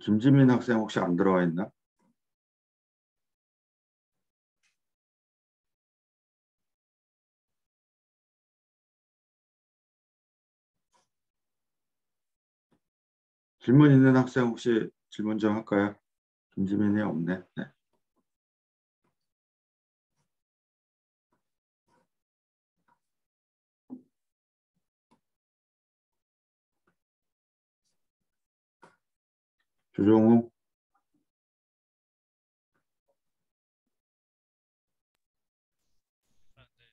김지민 학생 혹시 안 들어와 있나? 질문 있는 학생 혹시 질문 좀 할까요? 김지민이 없네. 네. 조종우. 아, 네.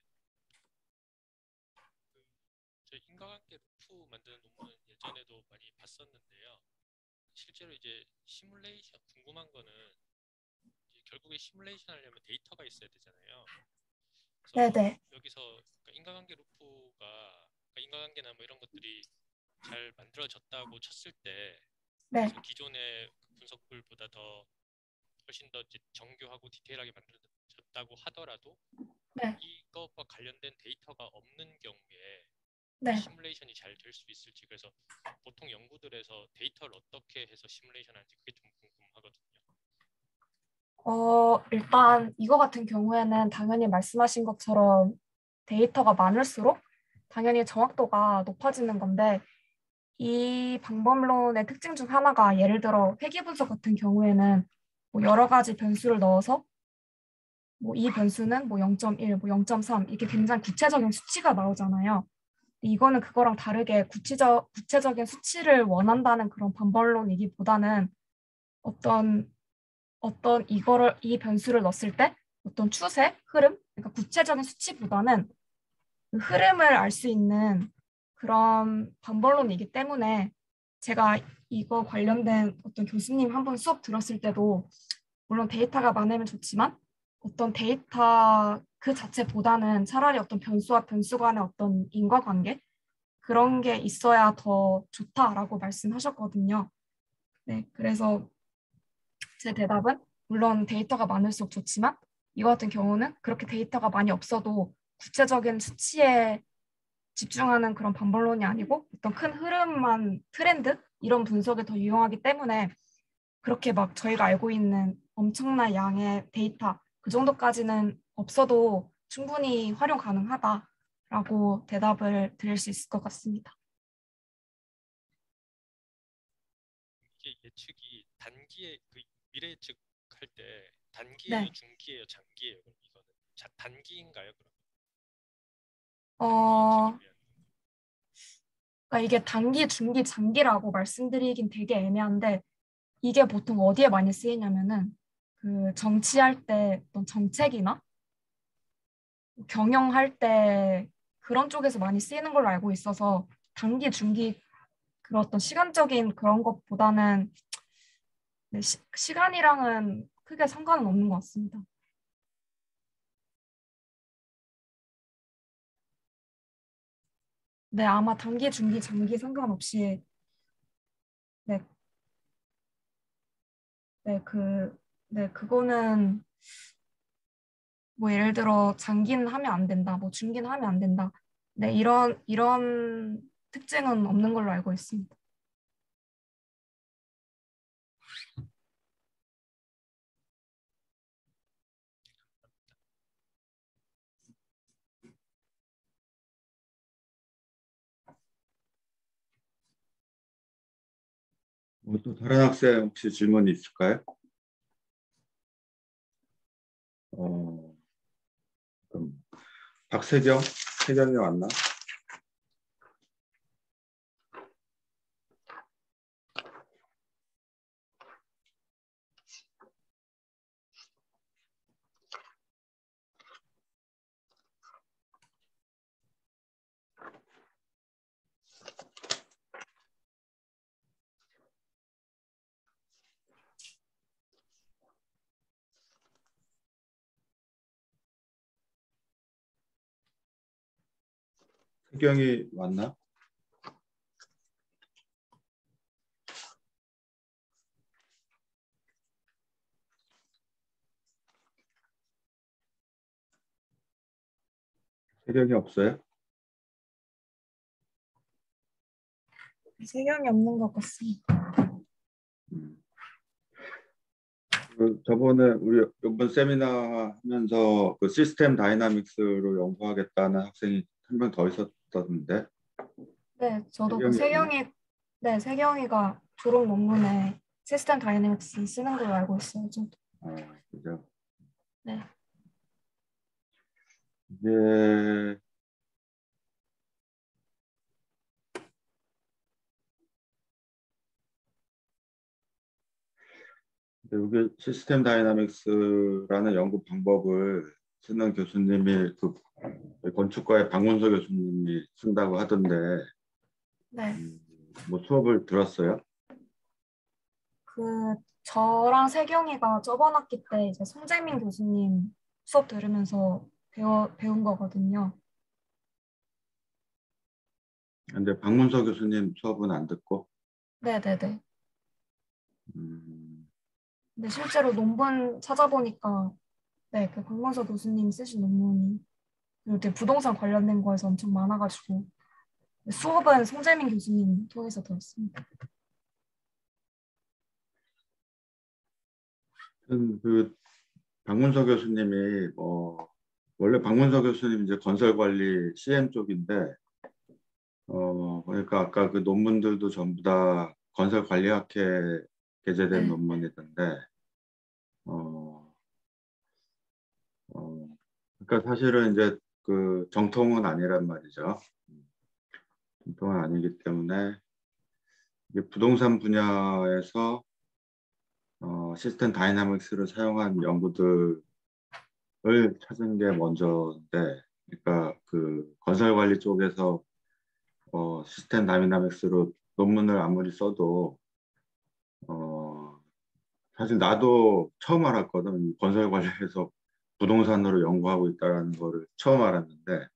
저 인과관계 루프 만드는 논문은 예전에도 많이 봤었는데요. 실제로 이제 시뮬레이션 궁금한 거는 이제 결국에 시뮬레이션 하려면 데이터가 있어야 되잖아요. 그래서 네네. 여기서 그러니까 인과관계 루프가 그러니까 인과관계나 뭐 이런 것들이 잘 만들어졌다고 쳤을 때 네. 그래서 기존의 그 분석불보다 더 훨씬 더 이제 정교하고 디테일하게 만들어졌다고 하더라도 네. 이것과 관련된 데이터가 없는 경우에 네. 시뮬레이션이 잘 될 수 있을지 그래서 보통 연구들에서 데이터를 어떻게 해서 시뮬레이션 하는지 그게 좀 궁금하거든요. 일단 이거 같은 경우에는 당연히 말씀하신 것처럼 데이터가 많을수록 당연히 정확도가 높아지는 건데 이 방법론의 특징 중 하나가 예를 들어 회귀 분석 같은 경우에는 뭐 여러 가지 변수를 넣어서 뭐 이 변수는 뭐 0.1, 뭐 0.3 이렇게 굉장히 구체적인 수치가 나오잖아요. 이거는 그거랑 다르게 구체적인 수치를 원한다는 그런 방법론이기보다는 어떤 이 변수를 넣었을 때 어떤 추세, 흐름, 그러니까 구체적인 수치보다는 그 흐름을 알 수 있는 그런 방법론이기 때문에 제가 이거 관련된 어떤 교수님 한 번 수업 들었을 때도 물론 데이터가 많으면 좋지만 어떤 데이터 그 자체보다는 차라리 어떤 변수와 변수 간의 어떤 인과관계 그런 게 있어야 더 좋다라고 말씀하셨거든요. 네, 그래서 제 대답은 물론 데이터가 많을수록 좋지만 이거 같은 경우는 그렇게 데이터가 많이 없어도 구체적인 수치에 집중하는 그런 방법론이 아니고 어떤 큰 흐름만 트렌드 이런 분석에 더 유용하기 때문에 그렇게 막 저희가 알고 있는 엄청난 양의 데이터 그 정도까지는 없어도 충분히 활용 가능하다라고 대답을 드릴 수 있을 것 같습니다. 이게 예측이 단기에 그 미래 예측할 때 단기예요, 네. 중기예요, 장기예요? 그럼 이거는 단기인가요, 그럼? 어, 예측을 위한. 그러니까 이게 단기, 중기, 장기라고 말씀드리긴 되게 애매한데 이게 보통 어디에 많이 쓰이냐면은 그 정치할 때 어떤 정책이나 경영할 때 그런 쪽에서 많이 쓰이는 걸로 알고 있어서 단기, 중기 그런 어떤 시간적인 그런 것보다는 네, 시간이랑은 크게 상관은 없는 것 같습니다. 네, 아마 단기, 중기, 장기 상관없이 네, 네, 그거는 뭐 예를 들어 장기는 하면 안 된다, 뭐 중기는 하면 안 된다. 네, 이런 특징은 없는 걸로 알고 있습니다. 또 다른 학생 혹시 질문이 있을까요? 그럼 세경이 왔나? 세경이 왔나? 세경이 없어요? 세경이 없는 것 같습니다. 음. 저번에 우리 이번 세미나 하면서 그 시스템 다이나믹스로 연구하겠다는 학생이 한 명 더 있었던데. 네, 저도 그 세경이었나? 세경이가 졸업 논문에 시스템 다이내믹스 쓰는 걸로 알고 있어요. 저도. 그죠. 네. 이게 여기 시스템 다이나믹스라는 연구 방법을 쓰는 교수님이 그 건축과의 박문서 교수님이 쓴다고 하던데 네. 뭐 수업을 들었어요? 그 저랑 세경이가 저번 학기 때 이제 송재민 교수님 수업 들으면서 배운 거거든요. 근데 박문서 교수님 수업은 안 듣고 네네네. 음, 근데 실제로 논문 찾아보니까 네, 그 박문서 교수님 쓰신 논문이 이렇게 부동산 관련된 거에서 엄청 많아가지고 수업은 송재민 교수님 통해서 들었습니다. 그 박문서 교수님이 원래 박문서 교수님 이제 건설관리 CM 쪽인데 그러니까 아까 그 논문들도 전부 다 건설관리학회 게재된 네. 논문이던데 어, 어, 그러니까 사실은 이제 그 정통은 아니란 말이죠. 정통은 아니기 때문에 이게 부동산 분야에서 시스템 다이나믹스를 사용한 연구들을 찾은 게 먼저인데, 그러니까 그 건설 관리 쪽에서 시스템 다이나믹스로 논문을 아무리 써도 어, 사실 나도 처음 알았거든. 건설 관리에서 부동산으로 연구하고 있다는 거를 처음 알았는데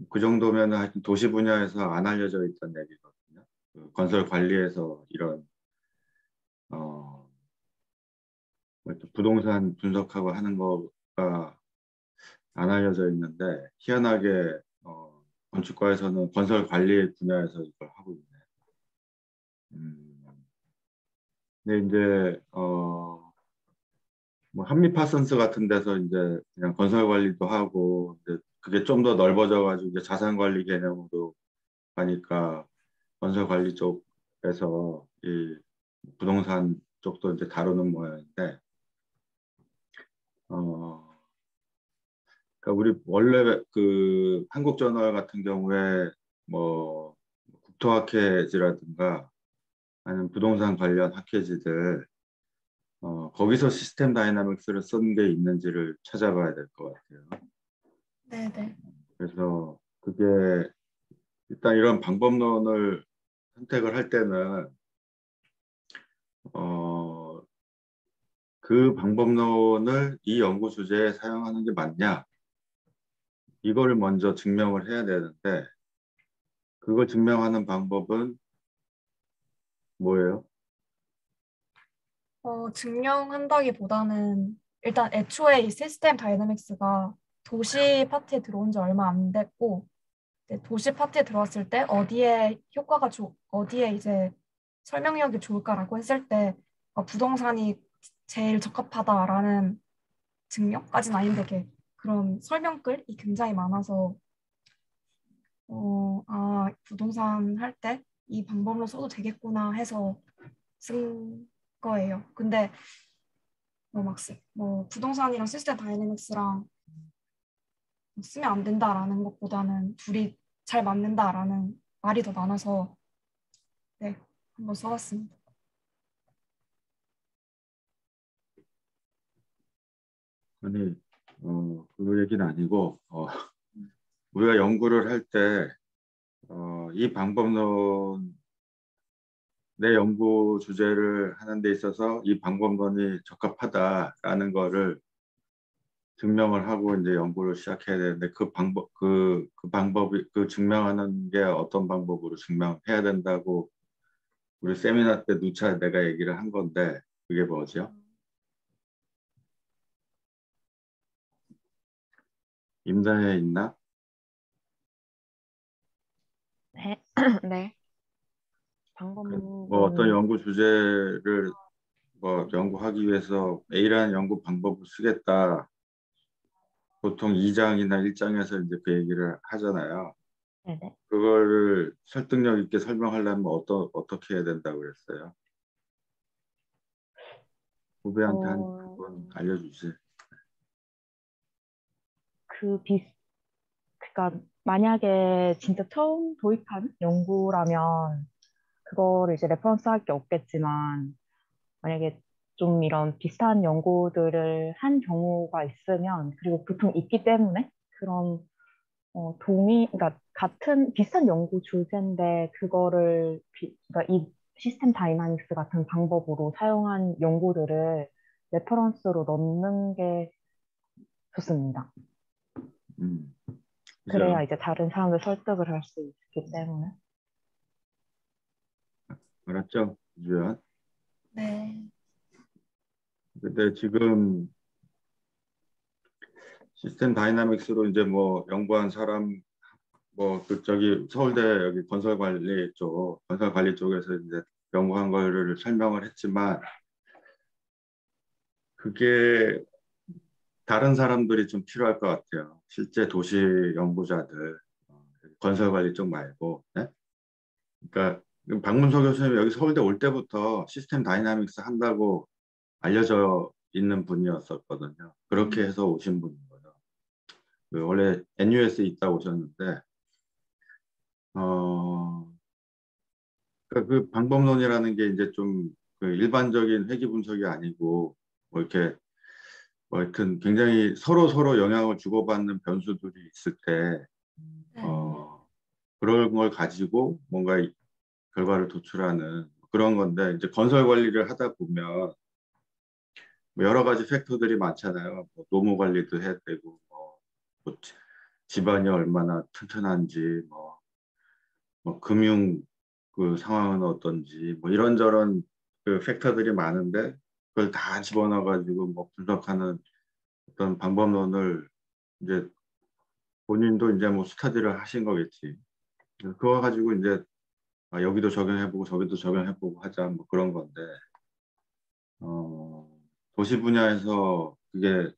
그 정도면 하여튼 도시 분야에서 안 알려져 있던 얘기거든요. 그 건설 관리에서 이런 어, 뭐또 부동산 분석하고 하는 거가 안 알려져 있는데 희한하게 건축과에서는 건설 관리 분야에서 이걸 하고 있네. 음. 근데 이제 뭐 한미 파슨스 같은 데서 이제 그냥 건설 관리도 하고 이제 그게 좀 더 넓어져 가지고 이제 자산 관리 개념으로 가니까 건설 관리 쪽에서 이 부동산 쪽도 이제 다루는 모양인데 그러니까 우리 원래 그 한국저널 같은 경우에 뭐 국토학회지라든가 아니면 부동산 관련 학회지들 거기서 시스템 다이나믹스를 쓴 게 있는지를 찾아봐야 될 것 같아요. 네네. 그래서 그게 일단 이런 방법론을 선택을 할 때는 그 방법론을 이 연구 주제에 사용하는 게 맞냐 이거를 먼저 증명을 해야 되는데 그걸 증명하는 방법은 뭐예요? 증명한다기보다는 일단 애초에 이 시스템 다이내믹스가 도시 파트에 들어온 지 얼마 안 됐고 이제 도시 파트에 들어왔을 때 어디에 어디에 이제 설명력이 좋을까라고 했을 때 부동산이 제일 적합하다라는 증명까지는 아닌데 그런 설명글이 굉장히 많아서 부동산 할 때 이 방법로 써도 되겠구나 해서 쓴 거예요. 근데 뭐 부동산이랑 시스템 다이내믹스랑 쓰면 안 된다라는 것보다는 둘이 잘 맞는다라는 말이 더 많아서 네, 한번 써봤습니다. 아니 그 얘기는 아니고 우리가 연구를 할 때 이 방법론 내 연구 주제를 하는 데 있어서 이 방법론이 적합하다라는 거를 증명을 하고 이제 연구를 시작해야 되는데 그 방법이 그 증명하는 게 어떤 방법으로 증명해야 된다고 우리 세미나 때 누차 내가 얘기를 한 건데 그게 뭐죠? 임단에 있나? 네. 네. 뭐 어떤 방법론은 연구 주제를 뭐 연구하기 위해서 A라는 연구 방법을 쓰겠다. 보통 2장이나 1장에서 이제 그 얘기를 하잖아요. 네네. 그거를 설득력 있게 설명하려면 어떻게 해야 된다고 그랬어요? 후배한테 한번 알려주지. 그러니까 만약에 진짜 처음 도입한 연구라면 그거를 이제 레퍼런스 할 게 없겠지만 만약에 좀 이런 비슷한 연구들을 한 경우가 있으면 그리고 보통 있기 때문에 그런 그러니까 같은 비슷한 연구 주제인데 그거를 그러니까 이 시스템 다이나믹스 같은 방법으로 사용한 연구들을 레퍼런스로 넣는 게 좋습니다. 그래야 그죠? 이제 다른 사람들 설득을 할 수 있기 때문에. 알았죠? 유주연? 네. 근데 지금 시스템 다이나믹스로 이제 뭐 연구한 사람 뭐 저기 서울대 여기 건설 관리 쪽에서 이제 연구한 거를 설명을 했지만 그게 다른 사람들이 좀 필요할 것 같아요. 실제 도시 연구자들 건설 관리 쪽 말고. 네? 그러니까 박문서 교수님 여기 서울대 올 때부터 시스템 다이나믹스 한다고 알려져 있는 분이었었거든요. 그렇게 해서 오신 분인 거예요. 원래 NUS에 있다 오셨는데 그러니까 그 방법론이라는 게 이제 좀 그 일반적인 회귀 분석이 아니고 뭐 이렇게 뭐 하여튼 굉장히 서로 영향을 주고받는 변수들이 있을 때 그런 걸 가지고 뭔가 결과를 도출하는 그런 건데 이제 건설 관리를 하다 보면 뭐 여러 가지 팩터들이 많잖아요. 뭐 노무 관리도 해야 되고 뭐 집안이 얼마나 튼튼한지 뭐 금융 그 상황은 어떤지 뭐 이런저런 그 팩터들이 많은데 그걸 다 집어넣어 가지고 뭐 분석하는 어떤 방법론을 이제 본인도 이제 뭐 스터디를 하신 거겠지. 그거 가지고 이제 여기도 적용해보고 저기도 적용해보고 하자 뭐 그런 건데 도시 분야에서 그게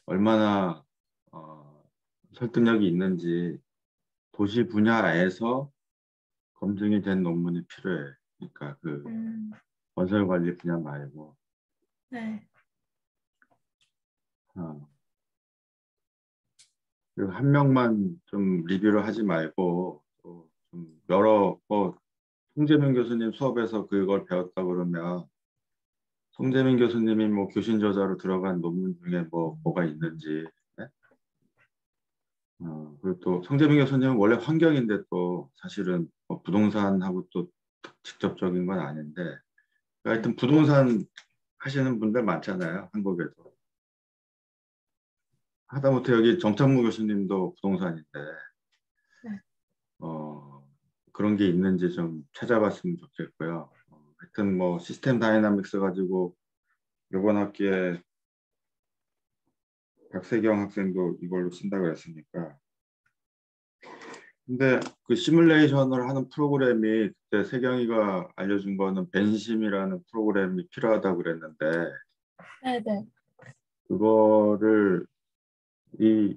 얼마나 설득력이 있는지 도시 분야에서 검증이 된 논문이 필요해. 그러니까 그 건설 관리 분야 말고. 네. 그리고 한 명만 좀 리뷰를 하지 말고 좀 여러 송재민 교수님 수업에서 그걸 배웠다 그러면 송재민 교수님이 뭐 교신 저자로 들어간 논문 중에 뭐가 있는지. 네? 그리고 또 송재민 교수님은 원래 환경인데 또 사실은 뭐 부동산하고 또 직접적인 건 아닌데 하여튼 부동산 하시는 분들 많잖아요, 한국에도. 하다못해 여기 정창무 교수님도 부동산인데 네. 그런 게 있는지 좀 찾아봤으면 좋겠고요. 하여튼 뭐 시스템 다이나믹스 가지고 이번 학기에 박세경 학생도 이걸로 쓴다고 했으니까. 근데 그 시뮬레이션을 하는 프로그램이 그때 세경이가 알려준 거는 벤심이라는 프로그램이 필요하다고 그랬는데 네네. 그거를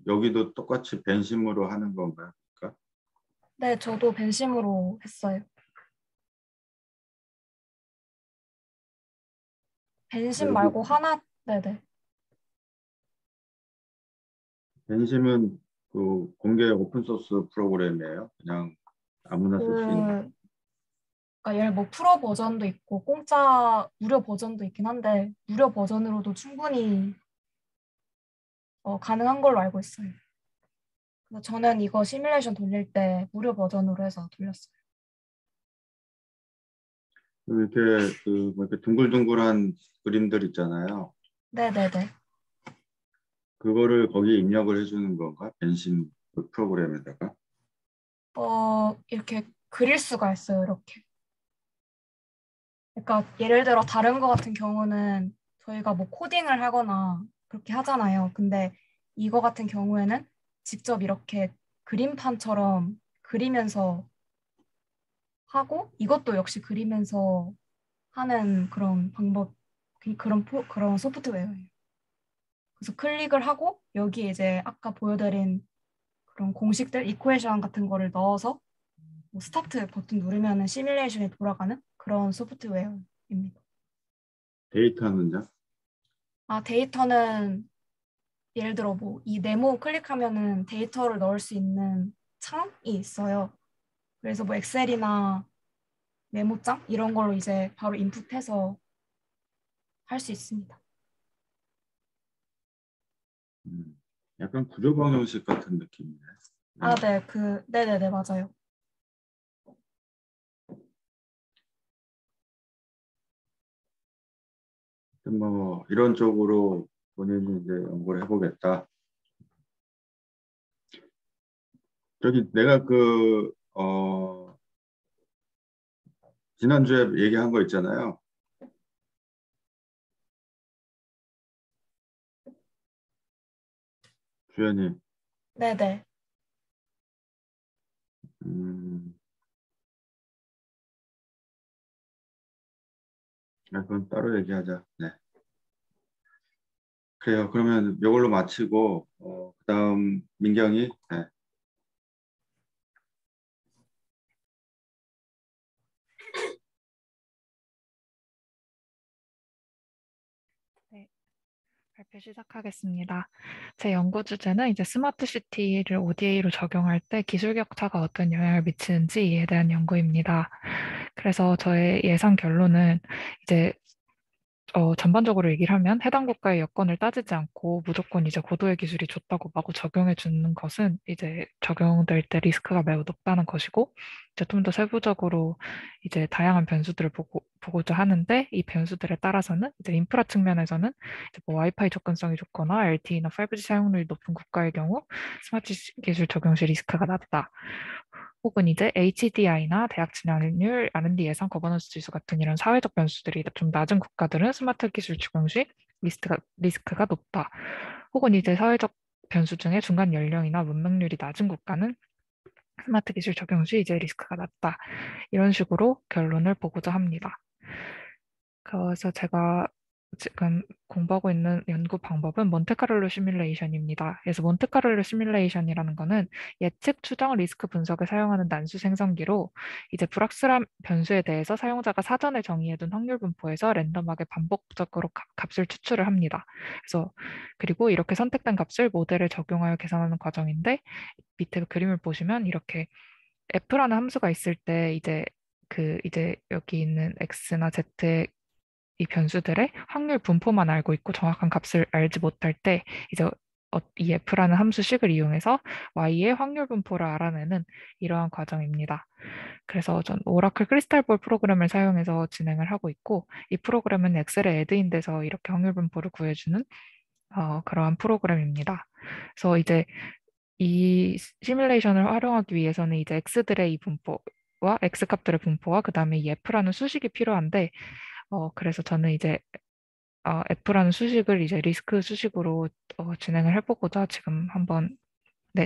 여기도 똑같이 벤심으로 하는 건가요? 그러니까? 네, 저도 벤심으로 했어요. 벤심 말고 하나, 네네. 벤심은 그 공개 오픈소스 프로그램이에요. 그냥 아무나 쓸 수 있는. 그러니까 얘 뭐 프로 버전도 있고 공짜 무료 버전도 있긴 한데 무료 버전으로도 충분히 가능한 걸로 알고 있어요. 그래서 저는 이거 시뮬레이션 돌릴 때 무료 버전으로 해서 돌렸어요. 이렇게 뭐 이렇게 둥글둥글한 그림들 있잖아요. 네네네. 그거를 거기에 입력을 해주는 건가? 벤심 그 프로그램에다가? 이렇게 그릴 수가 있어요. 이렇게. 그러니까 예를 들어 다른 거 같은 경우는 저희가 뭐 코딩을 하거나 그렇게 하잖아요. 근데 이거 같은 경우에는 직접 이렇게 그림판처럼 그리면서 하고 이것도 역시 그리면서 하는 그런 방법, 그런 소프트웨어예요. 그래서 클릭을 하고 여기에 이제 아까 보여드린 그런 공식들, 이쿠에이션 같은 거를 넣어서 뭐 스타트 버튼 누르면은 시뮬레이션이 돌아가는 그런 소프트웨어입니다. 데이터는요? 데이터는 예를 들어 뭐 이 네모 클릭하면은 데이터를 넣을 수 있는 창이 있어요. 그래서 뭐 엑셀이나 메모장 이런 걸로 이제 바로 인풋해서 할 수 있습니다. 약간 구조방정식 같은 느낌이네. 네, 네네네, 맞아요. 뭐 이런 쪽으로 본인이 이제 연구를 해보겠다. 저기 내가 지난주에 얘기한 거 있잖아요. 주연이. 네네. 그건 따로 얘기하자. 네. 그래요. 그러면 이걸로 마치고 그다음 민경이. 네. 네, 발표 시작하겠습니다. 제 연구 주제는 이제 스마트 시티를 ODA로 적용할 때 기술 격차가 어떤 영향을 미치는지에 대한 연구입니다. 그래서 저의 예상 결론은 이제 전반적으로 얘기를 하면 해당 국가의 여건을 따지지 않고 무조건 이제 고도의 기술이 좋다고 마구 적용해 주는 것은 이제 적용될 때 리스크가 매우 높다는 것이고, 이제 좀 더 세부적으로 이제 다양한 변수들을 보고자 하는데, 이 변수들에 따라서는 이제 인프라 측면에서는 이제 뭐 와이파이 접근성이 좋거나 LTE나 5G 사용률이 높은 국가의 경우 스마트 기술 적용 시 리스크가 낮다. 혹은 이제 HDI나 대학 진학률, R&D 예산, 거버넌스 지수 같은 이런 사회적 변수들이 좀 낮은 국가들은 스마트 기술 적용 시 리스크가 높다. 혹은 이제 사회적 변수 중에 중간 연령이나 문명률이 낮은 국가는 스마트 기술 적용 시 이제 리스크가 낮다. 이런 식으로 결론을 보고자 합니다. 그래서 제가 지금 공부하고 있는 연구 방법은 몬테카를로 시뮬레이션입니다. 그래서 몬테카를로 시뮬레이션이라는 거는 예측, 추정, 리스크 분석에 사용하는 난수 생성기로 이제 불확실한 변수에 대해서 사용자가 사전에 정의해둔 확률 분포에서 랜덤하게 반복적으로 값을 추출을 합니다. 그래서 그리고 이렇게 선택된 값을 모델에 적용하여 계산하는 과정인데 밑에 그림을 보시면 이렇게 f라는 함수가 있을 때 이제 여기 있는 x나 z의 이 변수들의 확률 분포만 알고 있고 정확한 값을 알지 못할 때 이제 이 f라는 함수식을 이용해서 y의 확률 분포를 알아내는 이러한 과정입니다. 그래서 전 오라클 크리스탈볼 프로그램을 사용해서 진행을 하고 있고 이 프로그램은 엑셀에 애드인 돼서 이렇게 확률 분포를 구해주는 그러한 프로그램입니다. 그래서 이제 이 시뮬레이션을 활용하기 위해서는 이제 x들의 이 분포와 x값들의 분포와 그 다음에 이 f라는 수식이 필요한데 그래서 저는 이제 F라는 수식을 이제 리스크 수식으로 진행을 해보고자 지금 한번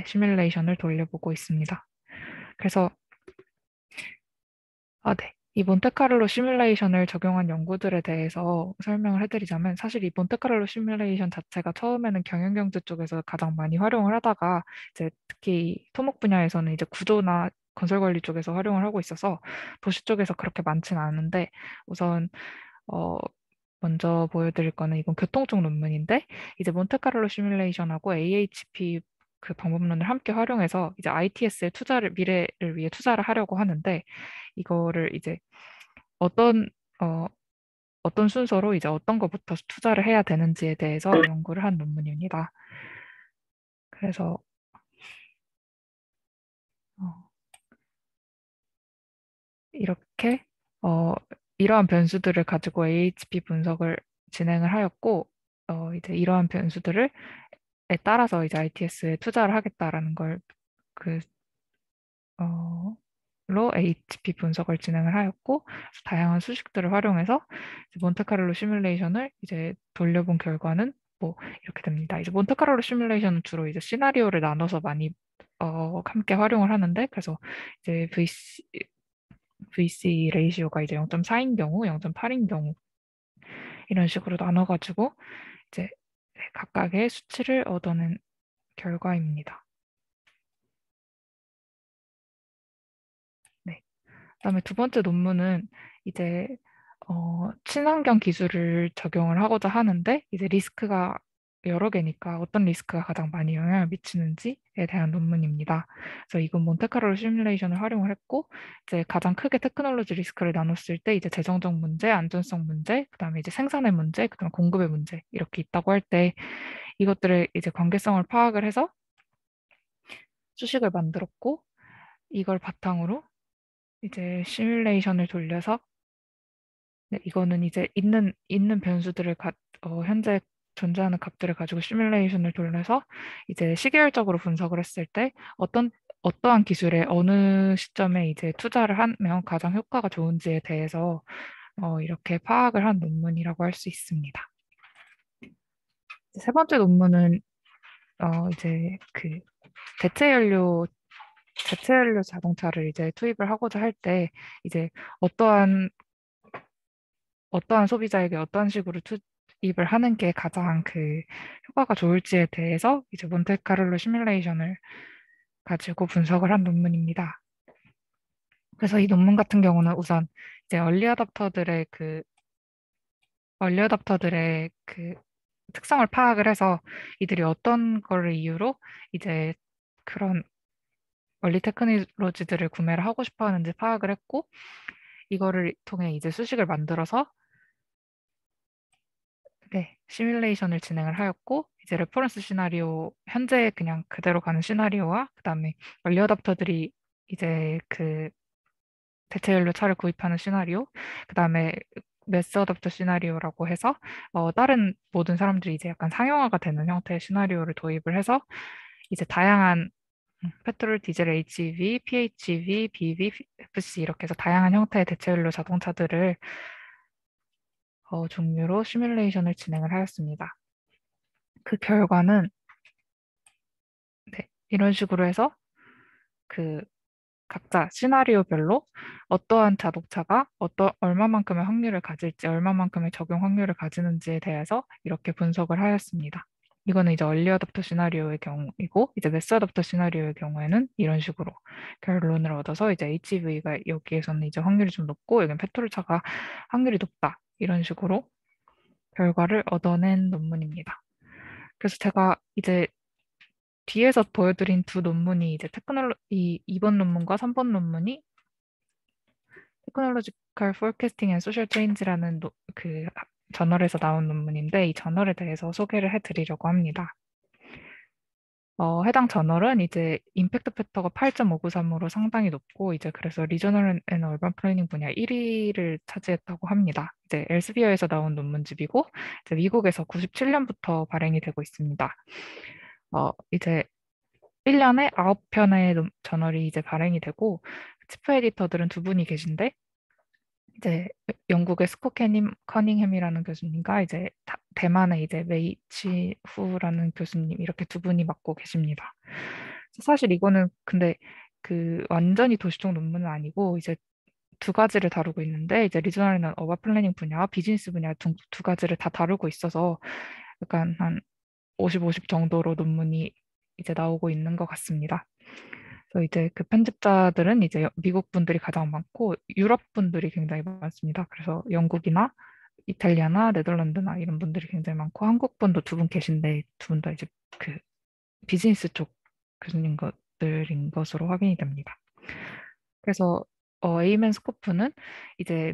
시뮬레이션을 돌려보고 있습니다. 그래서 네. 이 몬테카를로 시뮬레이션을 적용한 연구들에 대해서 설명을 해드리자면 사실 이 몬테카를로 시뮬레이션 자체가 처음에는 경영경제 쪽에서 가장 많이 활용을 하다가 이제 특히 토목 분야에서는 이제 구조나 건설관리 쪽에서 활용을 하고 있어서 도시 쪽에서 그렇게 많지는 않은데 우선 먼저 보여드릴 거는 이건 교통 쪽 논문인데 이제 몬테카를로 시뮬레이션하고 AHP 그 방법론을 함께 활용해서 이제 ITS의 미래를 위해 투자를 하려고 하는데 이거를 이제 어떤 어떤 순서로 이제 어떤 것부터 투자를 해야 되는지에 대해서 연구를 한 논문입니다. 그래서 이렇게 이러한 변수들을 가지고 AHP 분석을 진행을 하였고 이제 이러한 변수들을 따라서 이제 ITS에 투자를 하겠다라는 걸 로 HP 분석을 진행을 하였고 다양한 수식들을 활용해서 몬테카를로 시뮬레이션을 이제 돌려본 결과는 뭐 이렇게 됩니다. 이제 몬테카를로 시뮬레이션은 주로 이제 시나리오를 나눠서 많이 함께 활용을 하는데 그래서 이제 VC 레이시오가 이제 0.4인 경우, 0.8인 경우 이런 식으로 나눠가지고 이제 각각의 수치를 얻어낸 결과입니다. 네. 그다음에 두 번째 논문은 이제 친환경 기술을 적용을 하고자 하는데 이제 리스크가 여러 개니까 어떤 리스크가 가장 많이 영향을 미치는지에 대한 논문입니다. 그래서 이건 몬테카를로 시뮬레이션을 활용을 했고 이제 가장 크게 테크놀로지 리스크를 나눴을 때 이제 재정적 문제, 안전성 문제, 그다음에 이제 생산의 문제, 그다음에 공급의 문제 이렇게 있다고 할 때 이것들의 이제 관계성을 파악을 해서 수식을 만들었고 이걸 바탕으로 이제 시뮬레이션을 돌려서 이거는 이제 있는 변수들을 현재 존재하는 값들을 가지고 시뮬레이션을 돌려서 이제 시계열적으로 분석을 했을 때 어떠한 기술에 어느 시점에 이제 투자를 하면 가장 효과가 좋은지에 대해서 이렇게 파악을 한 논문이라고 할 수 있습니다. 세 번째 논문은 이제 그 대체 연료 자동차를 이제 투입을 하고자 할 때 이제 어떠한 소비자에게 어떤 식으로 투입을 하는 게 가장 그 효과가 좋을지에 대해서 이제 몬테카를로 시뮬레이션을 가지고 분석을 한 논문입니다. 그래서 이 논문 같은 경우는 우선 이제 얼리 어답터들의 그 특성을 파악을 해서 이들이 어떤 거를 이유로 이제 그런 얼리 테크놀로지들을 구매를 하고 싶어 하는지 파악을 했고 이거를 통해 이제 수식을 만들어서 시뮬레이션을 진행을 하였고 이제 레퍼런스 시나리오 현재 그냥 그대로 가는 시나리오와 그다음에 얼리 어답터들이 이제 그 대체 연료 차를 구입하는 시나리오 그다음에 매스 어답터 시나리오라고 해서 다른 모든 사람들이 이제 약간 상용화가 되는 형태의 시나리오를 도입을 해서 이제 다양한 페트롤, 디젤, HEV, PHEV, BEV, FC 이렇게 해서 다양한 형태의 대체 연료 자동차들을 종류로 시뮬레이션을 진행을 하였습니다. 그 결과는 이런 식으로 해서 그 각자 시나리오별로 어떠한 자동차가 얼마만큼의 확률을 가질지, 얼마만큼의 적용 확률을 가지는지에 대해서 이렇게 분석을 하였습니다. 이거는 이제 얼리 어댑터 시나리오의 경우이고, 이제 매스 어댑터 시나리오의 경우에는 이런 식으로 결론을 얻어서 이제 HV가 여기에서는 이제 확률이 좀 높고, 여기는 페트롤차가 확률이 높다. 이런 식으로 결과를 얻어낸 논문입니다. 그래서 제가 이제 뒤에서 보여드린 두 논문이 이제 이 2번 논문과 3번 논문이 Technological Forecasting and Social Change라는 그 저널에서 나온 논문인데 이 저널에 대해서 소개를 해드리려고 합니다. 해당 저널은 이제 임팩트 팩터가 8.593으로 상당히 높고 이제 그래서 리저널 앤 얼반 플래닝 분야 1위를 차지했다고 합니다. 이제 엘스비어에서 나온 논문집이고 이제 미국에서 97년부터 발행이 되고 있습니다. 이제 1년에 9편의 저널이 이제 발행이 되고 치프 에디터들은 두 분이 계신데 이제 영국의 스콧 커닝햄이라는 교수님과 이제 대만의 이제 메이치 후라는 교수님 이렇게 두 분이 맡고 계십니다. 사실 이거는 근데 그 완전히 도시적 논문은 아니고 이제 두 가지를 다루고 있는데 이제 리저널이나 어바 플래닝 분야와 비즈니스 분야 두 가지를 다 다루고 있어서 약간 한 50, 50 정도로 논문이 이제 나오고 있는 것 같습니다. 그래서 이제 그 편집자들은 이제 미국 분들이 가장 많고 유럽 분들이 굉장히 많습니다. 그래서 영국이나 이탈리아나 네덜란드나 이런 분들이 굉장히 많고 한국 분도 두 분 계신데 두 분 다 이제 그 비즈니스 쪽 교수님들인 것으로 확인이 됩니다. 그래서 에이맨 스코프는 이제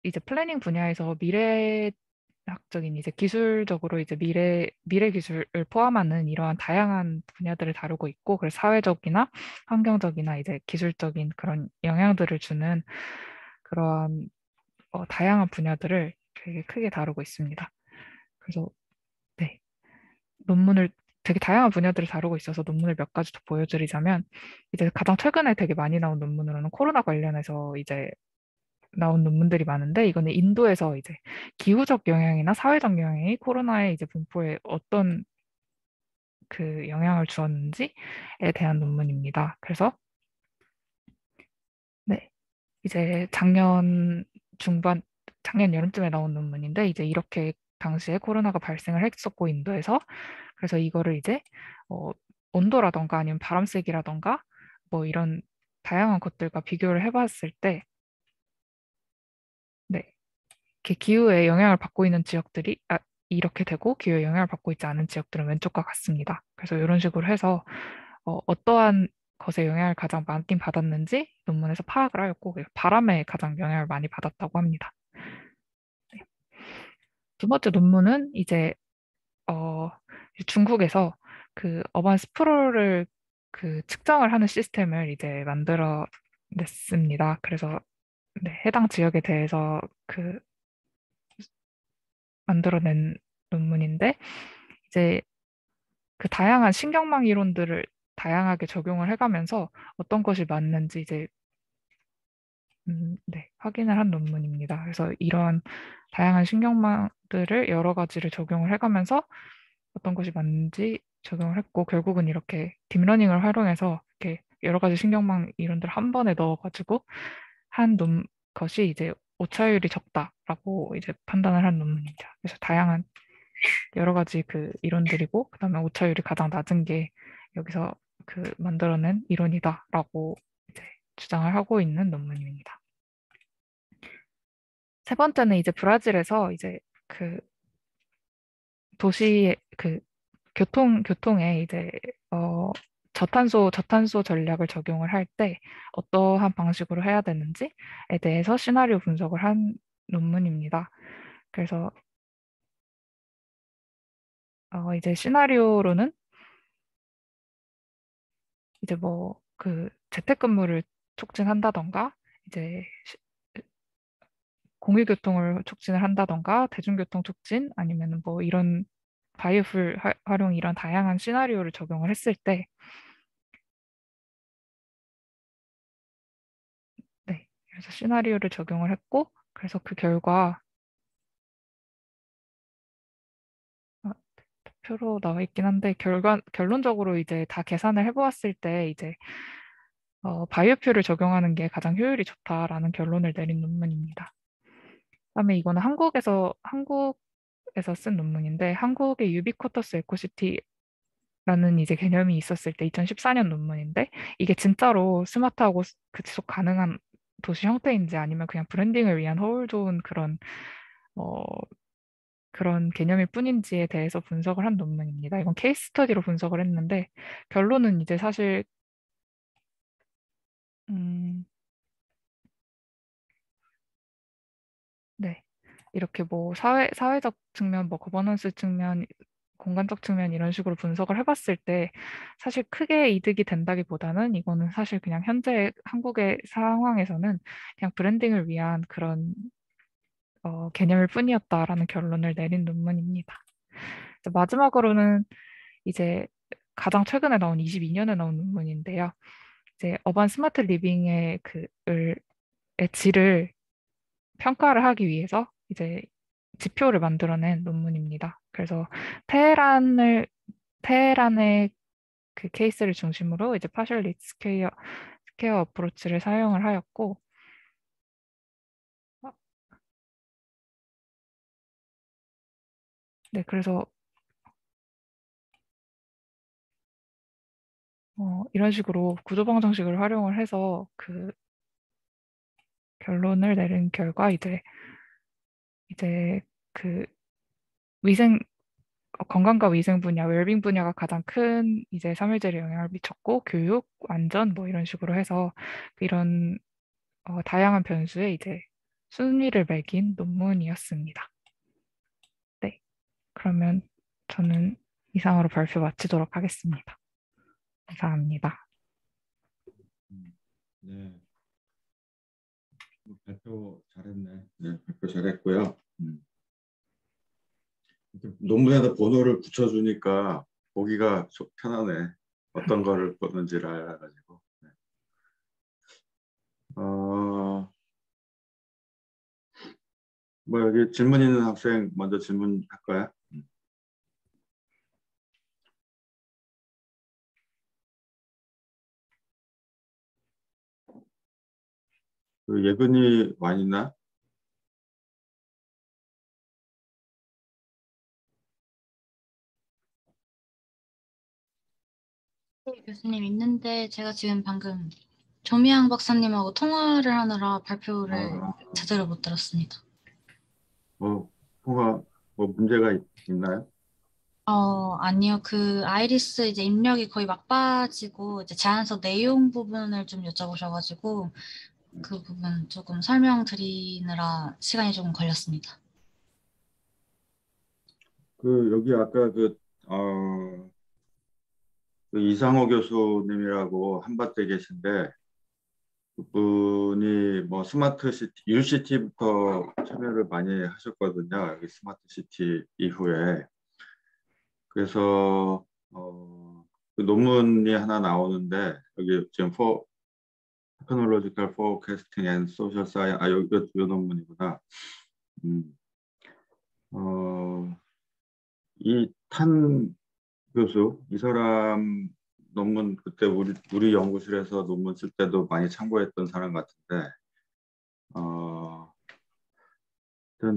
이제 플래닝 분야에서 미래학적인 이제 기술적으로 이제 미래 기술을 포함하는 이러한 다양한 분야들을 다루고 있고, 그래서 사회적이나 환경적이나 이제 기술적인 그런 영향들을 주는 그러한 다양한 분야들을 되게 크게 다루고 있습니다. 그래서 네, 논문을 되게 다양한 분야들을 다루고 있어서 논문을 몇 가지 더 보여드리자면 이제 가장 최근에 되게 많이 나온 논문으로는 코로나 관련해서 이제 나온 논문들이 많은데 이거는 인도에서 이제 기후적 영향이나 사회적 영향이 코로나의 이제 분포에 어떤 그 영향을 주었는지에 대한 논문입니다. 그래서 네, 이제 작년 여름쯤에 나온 논문인데 이제 이렇게 당시에 코로나가 발생을 했었고 인도에서 그래서 이거를 이제 온도라던가 아니면 바람 세기라던가 뭐 이런 다양한 것들과 비교를 해봤을 때 네, 이렇게 기후에 영향을 받고 있는 지역들이 이렇게 되고 기후에 영향을 받고 있지 않은 지역들은 왼쪽과 같습니다. 그래서 이런 식으로 해서 어떠한 것에 영향을 가장 많이 받았는지 논문에서 파악을 하였고 바람에 가장 영향을 많이 받았다고 합니다. 네. 두 번째 논문은 이제 중국에서 그 어반 스프롤을 그 측정을 하는 시스템을 이제 만들어 냈습니다. 그래서 네, 해당 지역에 대해서 그 만들어낸 논문인데 이제 그 다양한 신경망 이론들을 다양하게 적용을 해가면서 어떤 것이 맞는지 이제 네, 확인을 한 논문입니다. 그래서 이러한 다양한 신경망들을 여러 가지를 적용을 해가면서 어떤 것이 맞는지 적용을 했고 결국은 이렇게 딥러닝을 활용해서 이렇게 여러 가지 신경망 이론들을 한 번에 넣어가지고 한 것이 이제 오차율이 적다라고 이제 판단을 한 논문입니다. 그래서 다양한 여러 가지 그 이론들이고 그다음에 오차율이 가장 낮은 게 여기서 그 만들어낸 이론이다라고 이제 주장을 하고 있는 논문입니다. 세 번째는 이제 브라질에서 이제 그 도시 그 교통에 이제 저탄소 전략을 적용을 할 때 어떠한 방식으로 해야 되는지에 대해서 시나리오 분석을 한 논문입니다. 그래서 이제 시나리오로는 이제 뭐 그 재택근무를 촉진한다던가 이제 공유교통을 촉진을 한다던가 대중교통 촉진 아니면 뭐 이런 바이오풀 활용 이런 다양한 시나리오를 적용을 했을 때 네, 그래서 시나리오를 적용을 했고 그래서 그 결과 표로 나와 있긴 한데 결론적으로 이제 다 계산을 해보았을 때 이제 바이오퓨를 적용하는 게 가장 효율이 좋다라는 결론을 내린 논문입니다. 그다음에 이거는 한국에서 쓴 논문인데 한국의 유비쿼터스 에코시티라는 이제 개념이 있었을 때 2014년 논문인데 이게 진짜로 스마트하고 그 지속 가능한 도시 형태인지 아니면 그냥 브랜딩을 위한 허울 좋은 어, 그런 개념일 뿐인지에 대해서 분석을 한 논문입니다. 이건 케이스 스터디로 분석을 했는데 결론은 이제 사실 음, 네. 이렇게 뭐 사회적 측면, 뭐 거버넌스 측면, 공간적 측면 이런 식으로 분석을 해봤을 때 사실 크게 이득이 된다기보다는 이거는 사실 그냥 현재 한국의 상황에서는 그냥 브랜딩을 위한 그런 개념일 뿐이었다라는 결론을 내린 논문입니다. 이제 마지막으로는 이제 가장 최근에 나온 22년에 나온 논문인데요. 이제 어반 스마트 리빙의 의 질을 평가를 하기 위해서 이제 지표를 만들어낸 논문입니다. 그래서 테헤란의 그 케이스를 중심으로 이제 파셜 리츠 스퀘어 어프로치를 사용을 하였고, 네, 그래서 이런 식으로 구조방 정식을 활용을 해서 그 결론을 내린 결과 이제 그 위생 건강과 위생 분야, 웰빙 분야가 가장 큰 이제 삼일제를 영향을 미쳤고 교육, 안전 뭐 이런 식으로 해서 이런 다양한 변수에 이제 순위를 매긴 논문이었습니다. 네, 그러면 저는 이상으로 발표 마치도록 하겠습니다. 감사합니다. 네, 발표 잘했네. 네, 발표 잘했고요. 논문에다 번호를 붙여주니까 보기가 편하네. 어떤 거를 보는지를 알아가지고. 네. 뭐 여기 질문 있는 학생 먼저 질문할까요? 그 예근이 와 있나? 네, 교수님 있는데 제가 지금 방금 조미양 박사님하고 통화를 하느라 발표를 제대로 못 들었습니다. 통화 뭐 문제가 있나요? 아니요. 그 아이리스 이제 입력이 거의 막빠지고 이제 제안서 내용 부분을 좀 여쭤보셔가지고 그 부분 조금 설명드리느라 시간이 조금 걸렸습니다. 그 여기 아까 그 이상호 교수님이라고 한밭에 계신데 그분이 뭐 스마트 시티, UCT부터 참여를 많이 하셨거든요. 여기 스마트 시티 이후에. 그래서 그 논문이 하나 나오는데 여기 지금 Technological Forecasting and Social Science, 요 논문이구나. 이 탄 교수, 이 사람 논문 그때 우리 연구실에서 논문 쓸 때도 많이 참고했던 사람 같은데,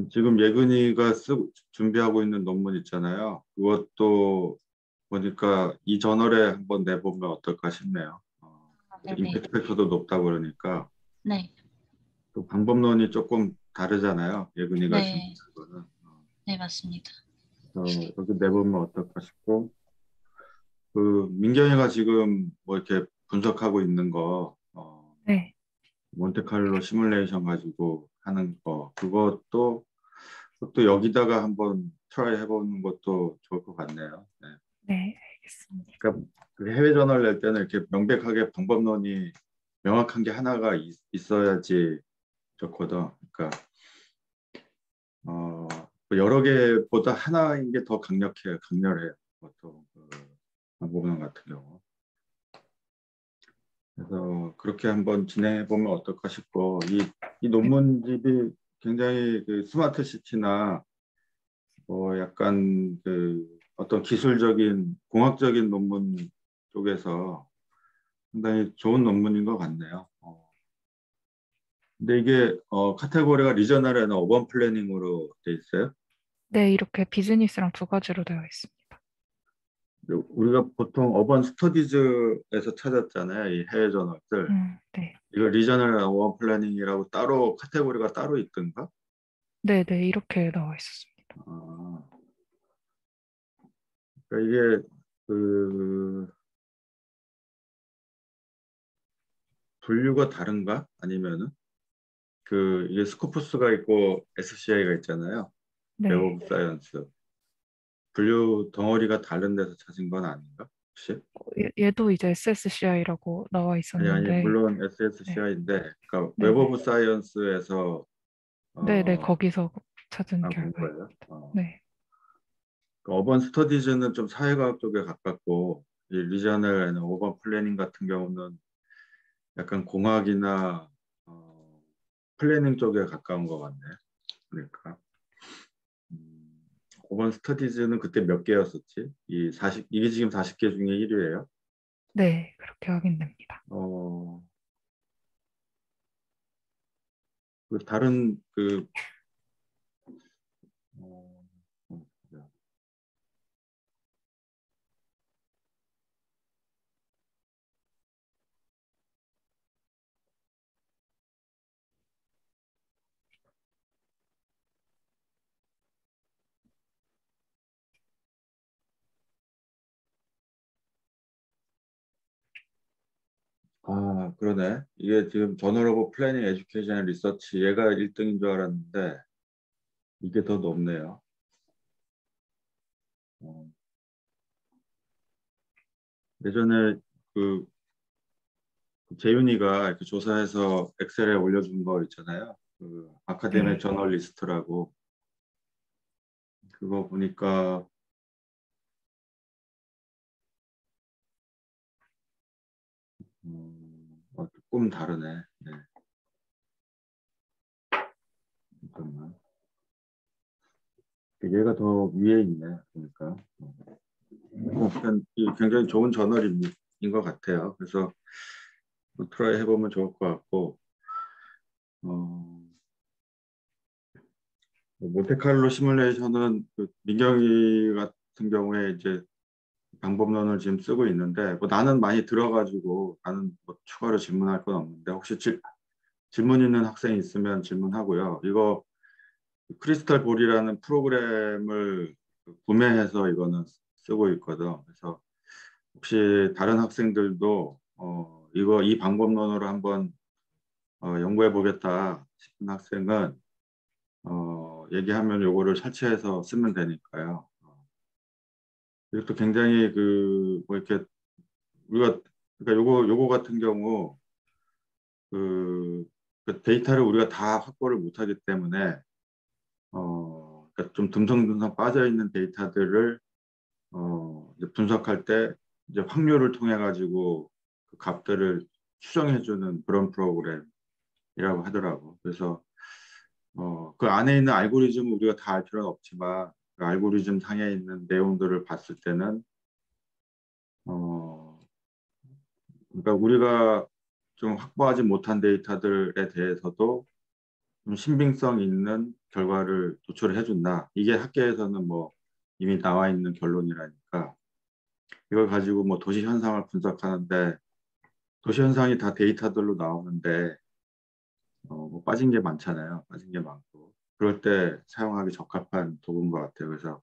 지금 예근이가 준비하고 있는 논문 있잖아요. 그것도 보니까 이 저널에 한번 내보면 어떨까 싶네요. 임팩트 팩터도 높다고 그러니까. 네. 또 방법론이 조금 다르잖아요. 예근이가 준비한 거는. 네, 맞습니다. 여기 내보면 어떨까 싶고, 그 민경이가 지금 뭐 이렇게 분석하고 있는 거, 네. 몬테칼로 시뮬레이션 가지고 하는 거, 그것도 여기다가 한번 트라이 해보는 것도 좋을 것 같네요. 네. 네, 알겠습니다. 그러니까 그 해외 저널 낼 때는 이렇게 명백하게 방법론이 명확한 게 하나가 있어야지 좋거든. 그러니까 여러 개보다 하나인 게 더 강렬해요. 보통 그 방법론 같은 경우. 그래서 그렇게 한번 진행해 보면 어떨까 싶고, 이 논문집이 굉장히 그 스마트 시티나 약간 그 어떤 기술적인 공학적인 논문 쪽에서 상당히 좋은 논문인 것 같네요. 근데 이게 카테고리가 리저널 앤 어번 플래닝으로 돼 있어요. 네, 이렇게 비즈니스랑 두 가지로 되어 있습니다. 우리가 보통 어번 스터디즈에서 찾았잖아요. 이 해외 저널들. 네. 이거 리저널 앤 어번 플래닝이라고 따로 카테고리가 따로 있던가? 네, 네, 이렇게 나와 있었습니다. 아, 그러니까 이게 그 분류가 다른가? 아니면은 이게 스코프스가 있고 SCI가 있잖아요. 웹 네. 오브 사이언스. 분류 덩어리가 다른 데서 찾은 건 아닌가? 혹시? 얘도 이제 SSCI라고 나와 아니, 있었는데, 물론 네, SSCI인데, 그러니까 네, 웹 네. 오브 사이언스에서 네, 네, 거기서 찾은 본 결과입니다. 거예요. 네. 어번 스터디즈는 좀 사회과학 쪽에 가깝고, 이 리저널 어번 플래닝 같은 경우는 약간 공학이나 플래닝 쪽에 가까운 것 같네. 그러니까. 어번 스터디즈는 그때 몇 개였었지? 이게 지금 40개 중에 1위예요? 네, 그렇게 확인됩니다. 다른 어, 어, 그러네. 이게 지금 저널 오브 플래닝 에듀케이션 리서치 얘가 1등인 줄 알았는데 이게 더 높네요. 어, 예전에 그 재윤이가 이렇게 조사해서 엑셀에 올려준 거 있잖아요. 아카데믹 네. 저널리스트라고 그거 보니까 조금 다르네. 네. 잠깐만. 얘가 더 위에 있네. 보니까. 굉장히 좋은 저널인 것 같아요. 그래서 트라이 해보면 좋을 것 같고, 어, 몬테칼로 시뮬레이션은 민경이 같은 경우에 이제 방법론을 지금 쓰고 있는데, 뭐 나는 많이 들어가지고 나는 뭐 추가로 질문할 건 없는데, 혹시 질문 있는 학생이 있으면 질문하고요. 이거 크리스탈 볼이라는 프로그램을 구매해서 이거는 쓰고 있거든. 그래서 혹시 다른 학생들도 이 방법론으로 한번 연구해 보겠다 싶은 학생은 얘기하면 요거를 설치해서 쓰면 되니까요. 이것도 굉장히 뭐 이렇게 우리가 그러니까 요거 같은 경우 그 데이터를 우리가 다 확보를 못하기 때문에 그러니까 좀 듬성듬성 빠져 있는 데이터들을 이제 분석할 때 이제 확률을 통해 가지고 그 값들을 추정해 주는 그런 프로그램이라고 하더라고. 그래서 그 안에 있는 알고리즘을 우리가 다 알 필요는 없지만 그 알고리즘 상에 있는 내용들을 봤을 때는 어, 그러니까 우리가 좀 확보하지 못한 데이터들에 대해서도 좀 신빙성 있는 결과를 도출해 준다. 이게 학계에서는 뭐 이미 나와 있는 결론이라니까 이걸 가지고 뭐 도시 현상을 분석하는데 도시 현상이 다 데이터들로 나오는데 뭐 빠진 게 많잖아요. 빠진 게 많고 그럴 때 사용하기 적합한 도구인 것 같아요. 그래서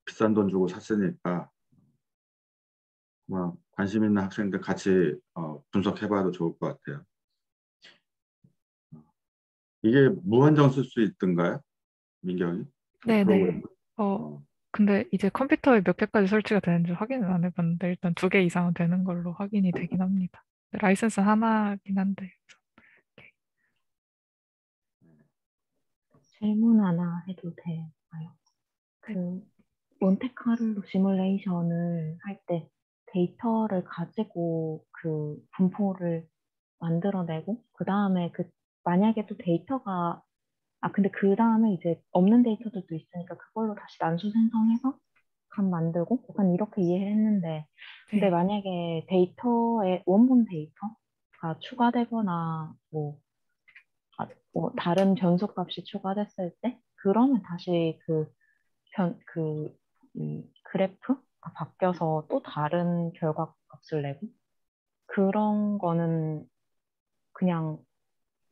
비싼 돈 주고 샀으니까 관심 있는 학생들 같이 분석해봐도 좋을 것 같아요. 이게 무한정 쓸 수 있던가요? 민경이? 네네. 프로그램. 어, 근데 이제 컴퓨터에 몇 개까지 설치가 되는지 확인은 안 해봤는데 일단 2개 이상은 되는 걸로 확인이 되긴 합니다. 라이센스 하나긴 한데. 질문 하나 해도 돼요? 네. 그 몬테카를로 시뮬레이션을 할 때 데이터를 가지고 그 분포를 만들어내고 그 다음에 만약에 또 근데 그 다음에 이제 없는 데이터들도 있으니까 그걸로 다시 난수 생성해서 감 만들고 약간 이렇게 이해를 했는데 근데 네. 만약에 데이터에 원본 데이터가 추가되거나 뭐 다른 변수값이 추가됐을 때 그러면 다시 이 그래프가 바뀌어서 또 다른 결과값을 내고 그런 거는 그냥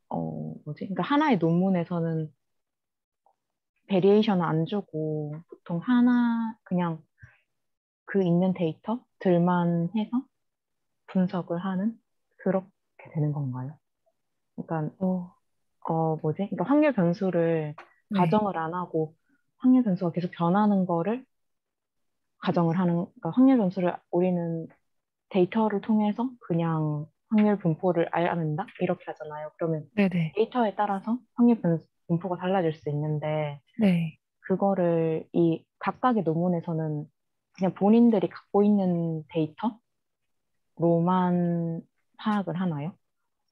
그러니까 하나의 논문에서는 베리에이션을 안 주고 보통 그냥 그 있는 데이터들만 해서 분석을 하는 그렇게 되는 건가요? 그러니까 어, 그러니까 확률 변수를 네. 가정을 안 하고 확률 변수가 계속 변하는 거를 그러니까 확률 변수를 우리는 데이터를 통해서 그냥 확률 분포를 알아낸다? 이렇게 하잖아요. 그러면 네네. 데이터에 따라서 분포가 달라질 수 있는데 네. 그거를 이 각각의 논문에서는 그냥 본인들이 갖고 있는 데이터로만 파악을 하나요?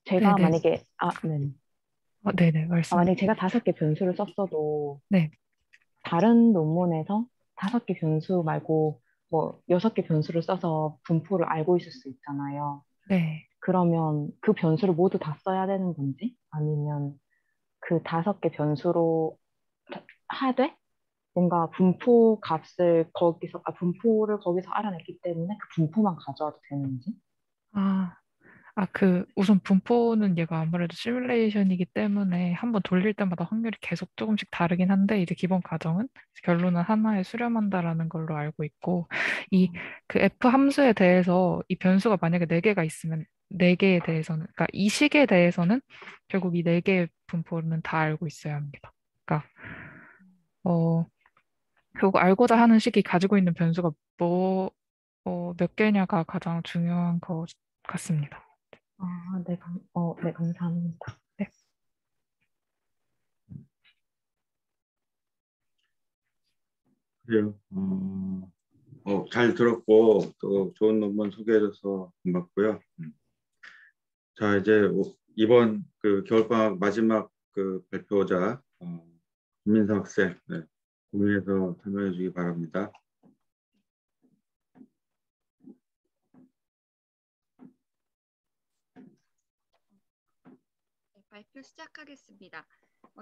제가 네네. 만약에, 네. 네네. 말씀. 만약에 제가 5개 변수를 썼어도 네. 다른 논문에서 5개 변수 말고 뭐 6개 변수를 써서 분포를 알고 있을 수 있잖아요. 네. 그러면 그 변수를 모두 다 써야 되는 건지 아니면 그 5개 변수로 하되 뭔가 분포를 거기서 알아냈기 때문에 그 분포만 가져와도 되는지? 아, 우선 분포는 얘가 아무래도 시뮬레이션이기 때문에 한번 돌릴 때마다 확률이 계속 조금씩 다르긴 한데, 이제 기본 가정은, 결론은 하나에 수렴한다라는 걸로 알고 있고, 이, 그 F 함수에 대해서 이 변수가 만약에 4개가 있으면, 4개에 대해서는, 그러니까 이 식에 대해서는 결국 이 4개의 분포는 다 알고 있어야 합니다. 그러니까, 어, 결국 알고자 하는 식이 가지고 있는 변수가 몇 개냐가 가장 중요한 것 같습니다. 네, 감사합니다. 네. 그래요. 잘 들었고 또 좋은 논문 소개해줘서 고맙고요. 자, 이제 이번 그 겨울방학 마지막 그 발표자 김민서 학생 고민해서 설명해 주기 바랍니다. 네, 발표 시작하겠습니다.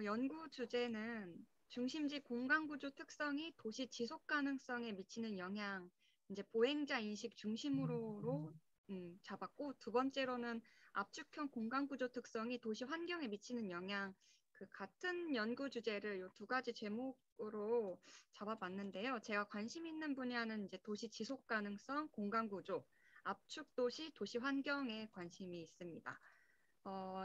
연구 주제는 중심지 공간구조 특성이 도시 지속 가능성에 미치는 영향, 이제 보행자 인식 중심으로 잡았고, 두 번째로는 압축형 공간구조 특성이 도시 환경에 미치는 영향, 그 같은 연구 주제를 이 2가지 제목으로 잡아봤는데요. 제가 관심 있는 분야는 이제 도시 지속 가능성, 공간구조, 압축 도시, 도시 환경에 관심이 있습니다.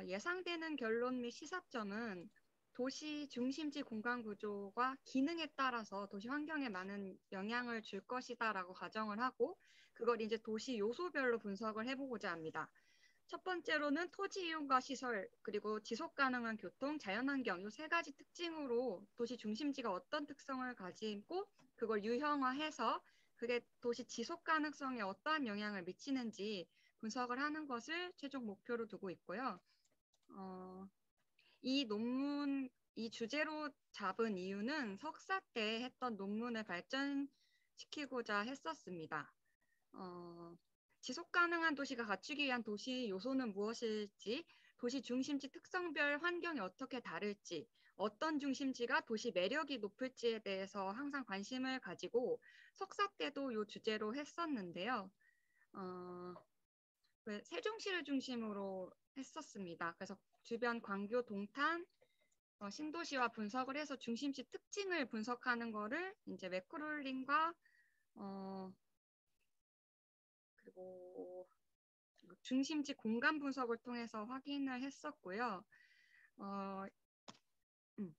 예상되는 결론 및 시사점은 도시 중심지 공간 구조가 기능에 따라서 도시 환경에 많은 영향을 줄 것이다라고 가정을 하고 그걸 이제 도시 요소별로 분석을 해보고자 합니다. 첫 번째로는 토지 이용과 시설, 그리고 지속 가능한 교통, 자연환경 이 3가지 특징으로 도시 중심지가 어떤 특성을 가지고 그걸 유형화해서 그게 도시 지속 가능성에 어떠한 영향을 미치는지 분석을 하는 것을 최종 목표로 두고 있고요. 이 주제로 잡은 이유는 석사 때 했던 논문을 발전시키고자 했었습니다. 지속 가능한 도시가 갖추기 위한 도시 요소는 무엇일지, 도시 중심지 특성별 환경이 어떻게 다를지, 어떤 중심지가 도시 매력이 높을지에 대해서 항상 관심을 가지고 석사 때도 이 주제로 했었는데요. 세종시를 중심으로 했었습니다. 그래서 주변 광교, 동탄, 신도시와 분석을 해서 중심지 특징을 분석하는 거를 이제 맥크롤린과 그리고 중심지 공간 분석을 통해서 확인을 했었고요.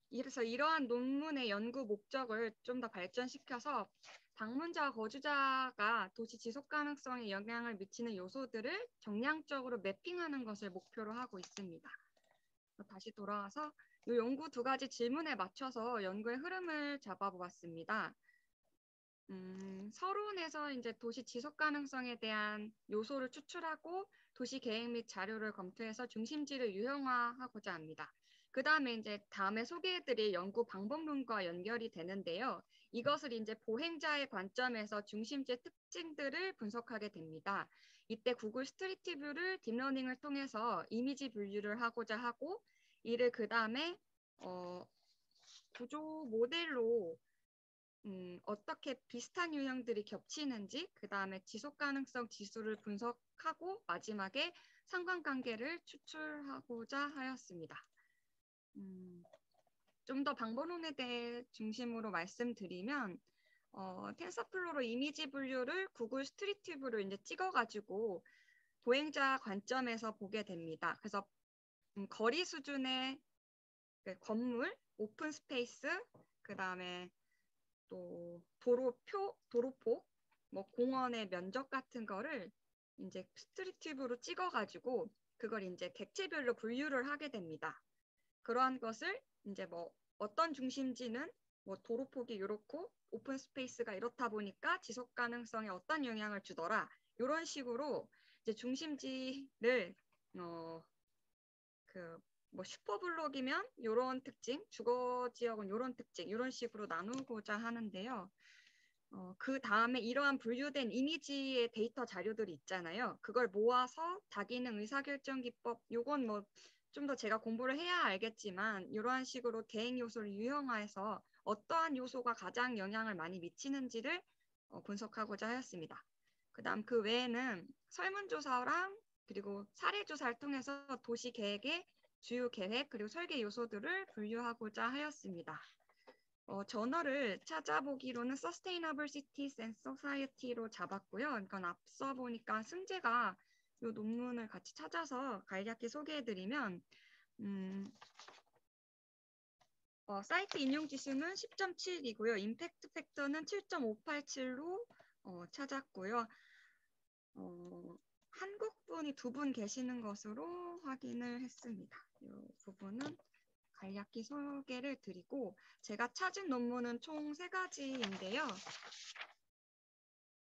그래서 이러한 논문의 연구 목적을 좀 더 발전시켜서 방문자와 거주자가 도시 지속 가능성에 영향을 미치는 요소들을 정량적으로 매핑하는 것을 목표로 하고 있습니다. 다시 돌아와서 이 연구 2가지 질문에 맞춰서 연구의 흐름을 잡아보았습니다. 서론에서 이제 도시 지속 가능성에 대한 요소를 추출하고 도시 계획 및 자료를 검토해서 중심지를 유형화하고자 합니다. 그 다음에 이제 다음에 소개해드릴 연구 방법론과 연결이 되는데요. 이것을 이제 보행자의 관점에서 중심지의 특징들을 분석하게 됩니다. 이때 구글 스트리트 뷰를 딥러닝을 통해서 이미지 분류를 하고자 하고 이를 그 다음에 구조 모델로 어떻게 비슷한 유형들이 겹치는지 그 다음에 지속 가능성 지수를 분석하고 마지막에 상관관계를 추출하고자 하였습니다. 좀 더 방법론에 대해 중심으로 말씀드리면 텐서플로우로 이미지 분류를 구글 스트리트 뷰를 이제 찍어가지고 보행자 관점에서 보게 됩니다. 그래서 거리 수준의 건물, 오픈 스페이스, 그 다음에 또 도로폭, 뭐 공원의 면적 같은 거를 이제 스트리트 뷰로 찍어가지고 그걸 이제 객체별로 분류를 하게 됩니다. 그러한 것을 이제 뭐 어떤 중심지는 뭐 도로폭이 이렇고 오픈 스페이스가 이렇다 보니까 지속 가능성에 어떤 영향을 주더라. 이런 식으로 이제 중심지를 뭐 슈퍼블록이면 이런 특징, 주거 지역은 이런 특징, 이런 식으로 나누고자 하는데요. 그 다음에 이러한 분류된 이미지의 데이터 자료들이 있잖아요. 그걸 모아서 다기능 의사결정 기법, 요건 뭐 좀 더 제가 공부를 해야 알겠지만 이러한 식으로 대행 요소를 유형화해서 어떠한 요소가 가장 영향을 많이 미치는지를 분석하고자 하였습니다. 그 다음 그 외에는 설문조사랑 그리고 사례조사를 통해서 도시 계획의 주요 계획 그리고 설계 요소들을 분류하고자 하였습니다. 저널을 찾아보기로는 Sustainable Cities and Society로 잡았고요. 이건 앞서 보니까 승재가 이 논문을 같이 찾아서 간략히 소개해드리면 사이트 인용 지수는 10.7이고요. 임팩트 팩터는 7.587로 찾았고요. 한국 분이 2분 계시는 것으로 확인을 했습니다. 이 부분은 간략히 소개를 드리고 제가 찾은 논문은 총 3가지인데요.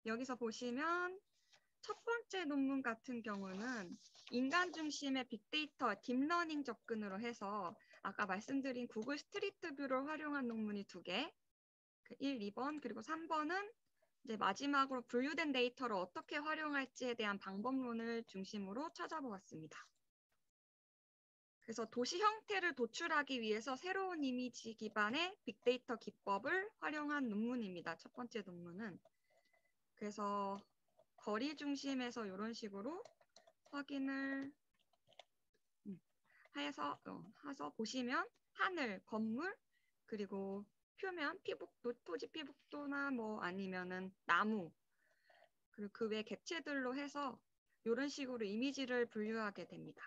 여기서 보시면 첫 번째 논문 같은 경우는 인간 중심의 빅데이터 딥러닝 접근으로 해서 아까 말씀드린 구글 스트리트 뷰를 활용한 논문이 2개, 1, 2번 그리고 3번은 이제 마지막으로 분류된 데이터를 어떻게 활용할지에 대한 방법론을 중심으로 찾아보았습니다. 그래서 도시 형태를 도출하기 위해서 새로운 이미지 기반의 빅데이터 기법을 활용한 논문입니다. 첫 번째 논문은. 그래서 거리 중심에서 이런 식으로 확인을 해서 보시면 하늘, 건물, 그리고 표면, 피복도, 토지 피복도나 뭐 아니면은 나무, 그리고 그 외 객체들로 해서 이런 식으로 이미지를 분류하게 됩니다.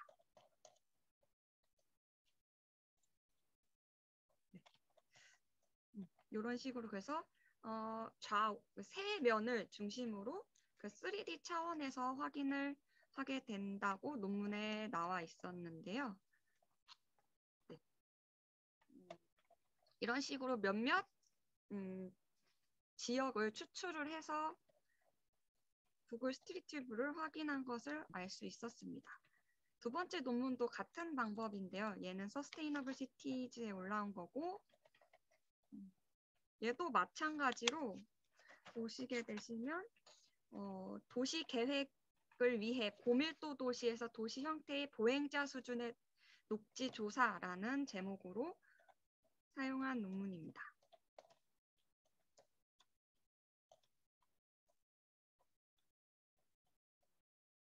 이런 식으로 해서 세 면을 중심으로 그 3D 차원에서 확인을 하게 된다고 논문에 나와 있었는데요. 네. 이런 식으로 몇몇 지역을 추출을 해서 구글 스트리트 뷰를 확인한 것을 알 수 있었습니다. 두 번째 논문도 같은 방법인데요. 얘는 서스테이너블 시티즈에 올라온 거고 얘도 마찬가지로 보시게 되시면 도시 계획을 위해 고밀도 도시에서 도시 형태의 보행자 수준의 녹지 조사라는 제목으로 사용한 논문입니다.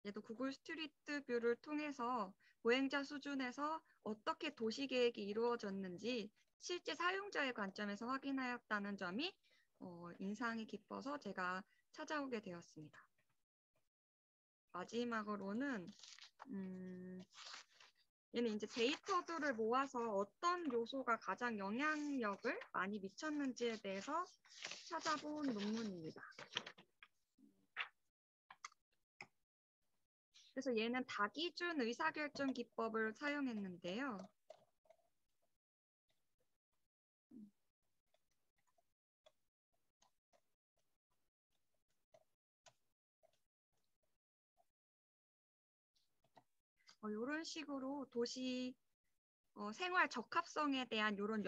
얘도 구글 스트리트 뷰를 통해서 보행자 수준에서 어떻게 도시 계획이 이루어졌는지 실제 사용자의 관점에서 확인하였다는 점이 인상이 깊어서 제가 찾아오게 되었습니다. 마지막으로는 얘는 이제 데이터들을 모아서 어떤 요소가 가장 영향력을 많이 미쳤는지에 대해서 찾아본 논문입니다. 그래서 얘는 다기준 의사결정 기법을 사용했는데요. 이런 식으로 도시 생활 적합성에 대한 이런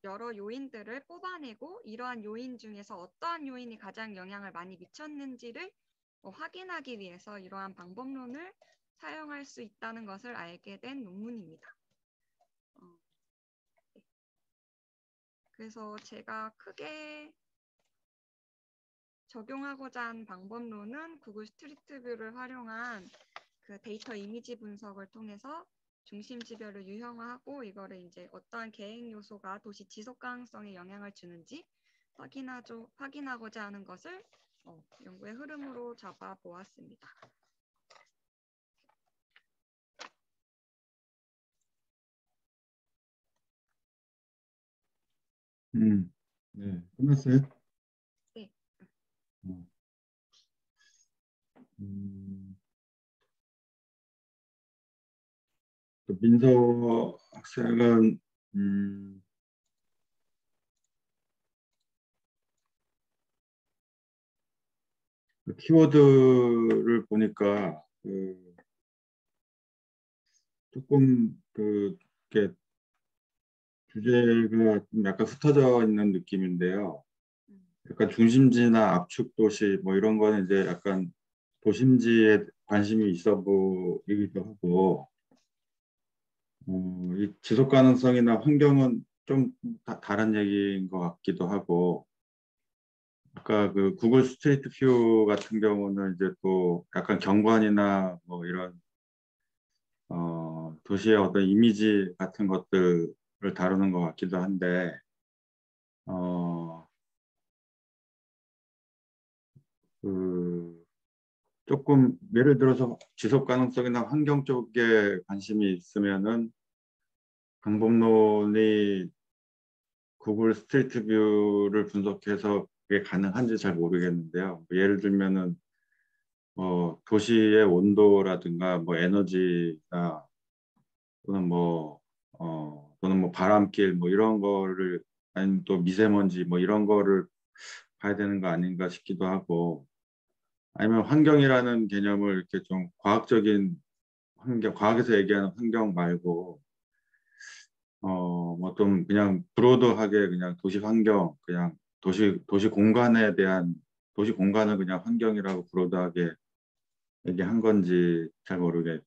여러 요인들을 뽑아내고 이러한 요인 중에서 어떠한 요인이 가장 영향을 많이 미쳤는지를 확인하기 위해서 이러한 방법론을 사용할 수 있다는 것을 알게 된 논문입니다. 그래서 제가 크게 적용하고자 한 방법론은 구글 스트리트 뷰를 활용한 그 데이터 이미지 분석을 통해서 중심 지별을 유형화하고 이거를 이제 어떠한 계획 요소가 도시 지속 가능성에 영향을 주는지 확인하고자 하는 것을 연구의 흐름으로 잡아 보았습니다. 네, 끝났어요? 네. 민서 학생은 그 키워드를 보니까 조금 이렇게 주제가 좀 약간 흩어져 있는 느낌인데요. 약간 중심지나 압축 도시 뭐 이런 거는 이제 약간 도심지에 관심이 있어 보이기도 하고, 이 지속 가능성이나 환경은 좀 다른 얘기인 것 같기도 하고, 아까 그 구글 스트리트 뷰 같은 경우는 이제 또 약간 경관이나 뭐 이런 도시의 어떤 이미지 같은 것들을 다루는 것 같기도 한데, 그 조금 예를 들어서 지속 가능성이나 환경 쪽에 관심이 있으면은 방법론이 구글 스트리트 뷰를 분석해서 그게 가능한지 잘 모르겠는데요. 예를 들면은 도시의 온도라든가 뭐 에너지나 또는 또는 뭐 바람길 뭐 이런 거를 아니면 또 미세먼지 뭐 이런 거를 봐야 되는 거 아닌가 싶기도 하고, 아니면 환경이라는 개념을 이렇게 좀 과학적인 환경, 과학에서 얘기하는 환경 말고 뭐 좀 그냥 브로드하게 그냥 도시 환경, 그냥 도시 공간에 대한 도시 공간을 그냥 환경이라고 브로드하게 얘기한 건지 잘 모르겠는데,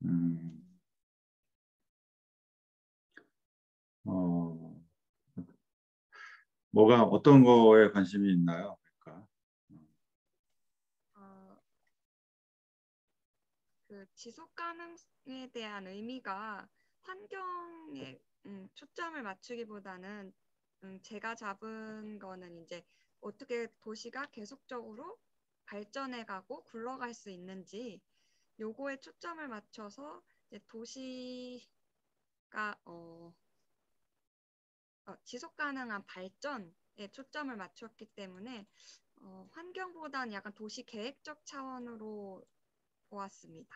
음, 어, 뭐가 어떤 거에 관심이 있나요? 그러니까. 그 지속 가능에 대한 의미가 환경에 초점을 맞추기보다는 제가 잡은 거는 이제 어떻게 도시가 계속적으로 발전해가고 굴러갈 수 있는지 요거에 초점을 맞춰서 이제 도시가 지속 가능한 발전에 초점을 맞췄기 때문에 환경보다는 약간 도시 계획적 차원으로 보았습니다.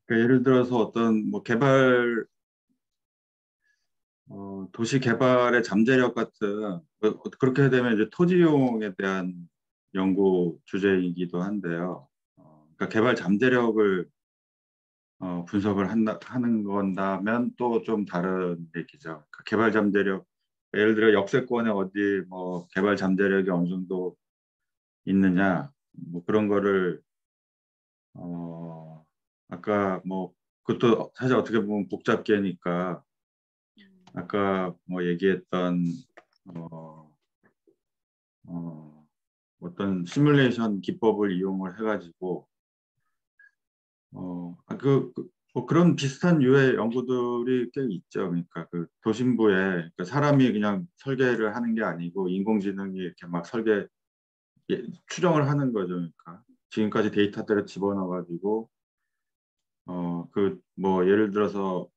그러니까 예를 들어서 어떤 뭐 도시 개발의 잠재력 같은 그렇게 되면 이제 토지 이용에 대한 연구 주제이기도 한데요. 그러니까 개발 잠재력을 분석을 하는 건다면 또 좀 다른 얘기죠. 그러니까 개발 잠재력, 예를 들어 역세권에 어디 뭐 개발 잠재력이 어느 정도 있느냐, 뭐 그런 거를 아까 뭐 그것도 사실 어떻게 보면 복잡계니까 아까 뭐 얘기했던 어떤 시뮬레이션 기법을 이용을 해가지고 뭐 그런 비슷한 유의 연구들이 꽤 있죠. 그러니까 그 도심부에 그러니까 사람이 그냥 설계를 하는 게 아니고 인공지능이 이렇게 막 추정을 하는 거죠. 그러니까 지금까지 데이터들을 집어넣어가지고 그 뭐 예를 들어서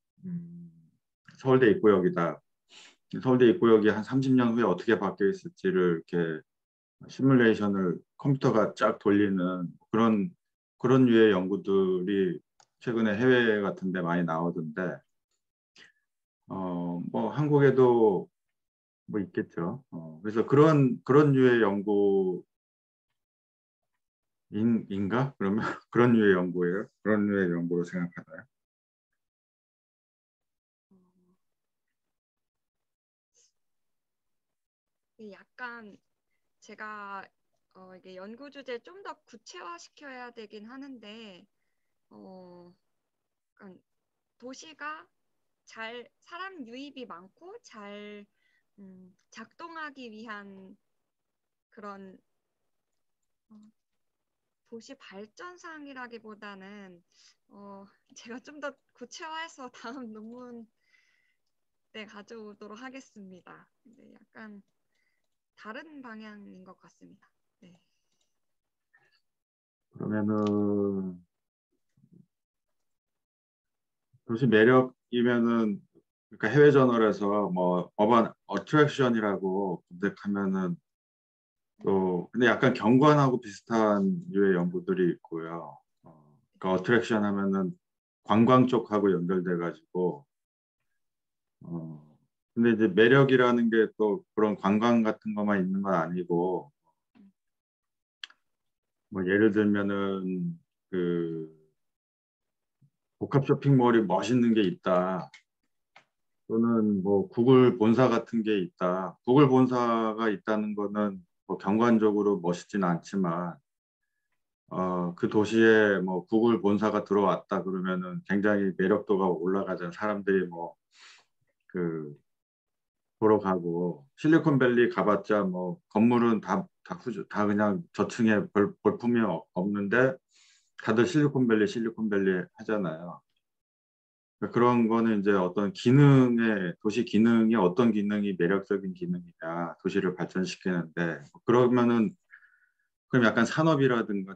서울대 입구역이다. 서울대 입구역이 한 30년 후에 어떻게 바뀌어 있을지를 이렇게 시뮬레이션을 컴퓨터가 쫙 돌리는 그런 류의 연구들이 최근에 해외 같은 데 많이 나오던데, 뭐 한국에도 뭐 있겠죠. 그래서 그런 류의 연구를 인가? 그러면 그런 류의 연구예요? 그런 류의 연구로 생각하나요? 약간 제가 이게 연구 주제 좀 더 구체화시켜야 되긴 하는데 약간 도시가 잘 사람 유입이 많고 잘 작동하기 위한 그런 도시 발전상이라기보다는 제가 좀 더 구체화해서 다음 논문 때 가져오도록 하겠습니다. 근데 약간 다른 방향인 것 같습니다. 네. 그러면은 도시 매력이면은 그러니까 해외 저널에서 뭐 어반 어트랙션이라고 검색하면은 또 근데 약간 경관하고 비슷한 류의 연구들이 있고요. 그러니까 어트랙션 하면은 관광 쪽하고 연결돼 가지고 근데 이제 매력이라는 게 또 그런 관광 같은 것만 있는 건 아니고 뭐 예를 들면은 그 복합 쇼핑몰이 멋있는 게 있다. 또는 뭐 구글 본사 같은 게 있다. 구글 본사가 있다는 거는 뭐 경관적으로 멋있진 않지만 그 도시에 뭐 구글 본사가 들어왔다 그러면은 굉장히 매력도가 올라가잖아. 사람들이 뭐 그 보러 가고 실리콘밸리 가봤자 뭐 건물은 다 그냥 저층에 볼품이 없는데 다들 실리콘밸리 하잖아요. 그런 거는 이제 어떤 도시 기능이 어떤 기능이 매력적인 기능이냐, 도시를 발전시키는데, 그러면은, 그럼 약간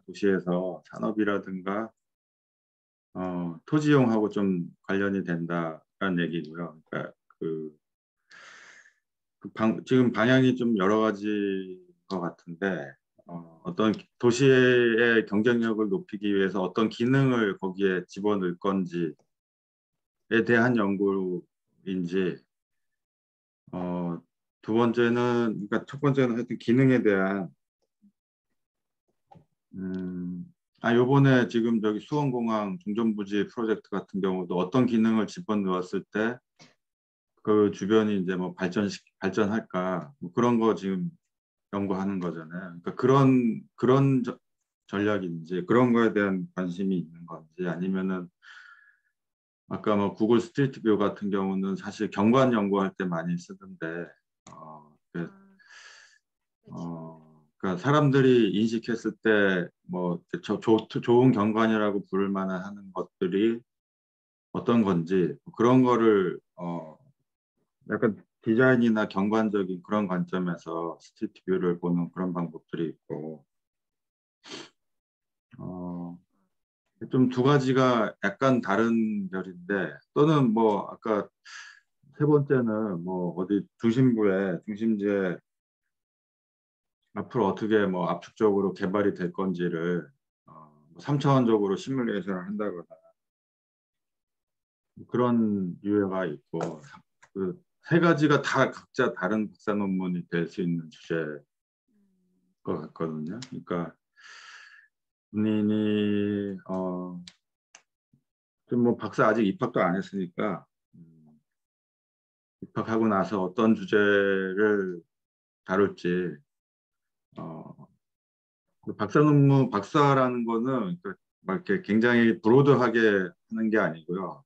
도시에서 산업이라든가, 토지용하고 좀 관련이 된다라는 얘기고요. 그러니까 지금 방향이 좀 여러 가지인 것 같은데, 어떤 도시의 경쟁력을 높이기 위해서 어떤 기능을 거기에 집어넣을 건지에 대한 연구인지, 두 번째는, 그러니까 첫 번째는 하여튼 기능에 대한, 요번에 지금 저기 수원공항 중전부지 프로젝트 같은 경우도 어떤 기능을 집어넣었을 때 그 주변이 이제 뭐 발전할까, 뭐 그런 거 지금 연구하는 거잖아요. 그러니까 그런 전략인지, 그런 거에 대한 관심이 있는 건지, 아니면은 아까 뭐 구글 스트리트 뷰 같은 경우는 사실 경관 연구할 때 많이 쓰던데, 그러니까 사람들이 인식했을 때 뭐 좋은 경관이라고 부를 만한 하는 것들이 어떤 건지 그런 거를 약간 디자인이나 경관적인 그런 관점에서 스트리트 뷰를 보는 그런 방법들이 있고 좀 두 가지가 약간 다른 결인데 또는 뭐 아까 세 번째는 뭐 어디 중심지에 앞으로 어떻게 뭐 압축적으로 개발이 될 건지를 3차원적으로 시뮬레이션을 한다거나 그런 유해가 있고 그 세 가지가 다 각자 다른 박사 논문이 될 수 있는 주제일 것 같거든요. 그러니까 본인이 좀 뭐 박사 아직 입학도 안 했으니까 입학하고 나서 어떤 주제를 다룰지 박사라는 거는 막 이렇게 굉장히 브로드하게 하는 게 아니고요.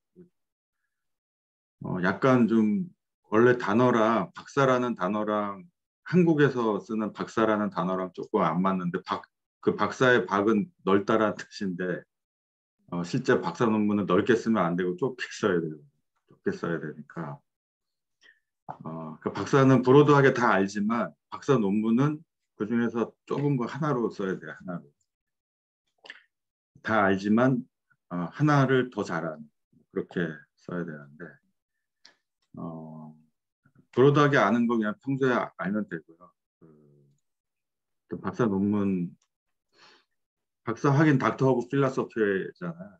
약간 좀 원래 박사라는 단어랑 한국에서 쓰는 박사라는 단어랑 조금 안 맞는데 그 박사의 박은 넓다라는 뜻인데 실제 박사 논문은 넓게 쓰면 안 되고 좁게 써야 돼요. 좁게 써야 되니까 그 박사는 브로드하게 다 알지만 박사 논문은 그중에서 좁은 거 하나로 써야 돼요. 하나로. 다 알지만 하나를 더 잘하는 그렇게 써야 되는데 브로드하게 아는 거 그냥 평소에 알면 되고요. 그 박사 하긴 닥터 오브 필라소피잖아요.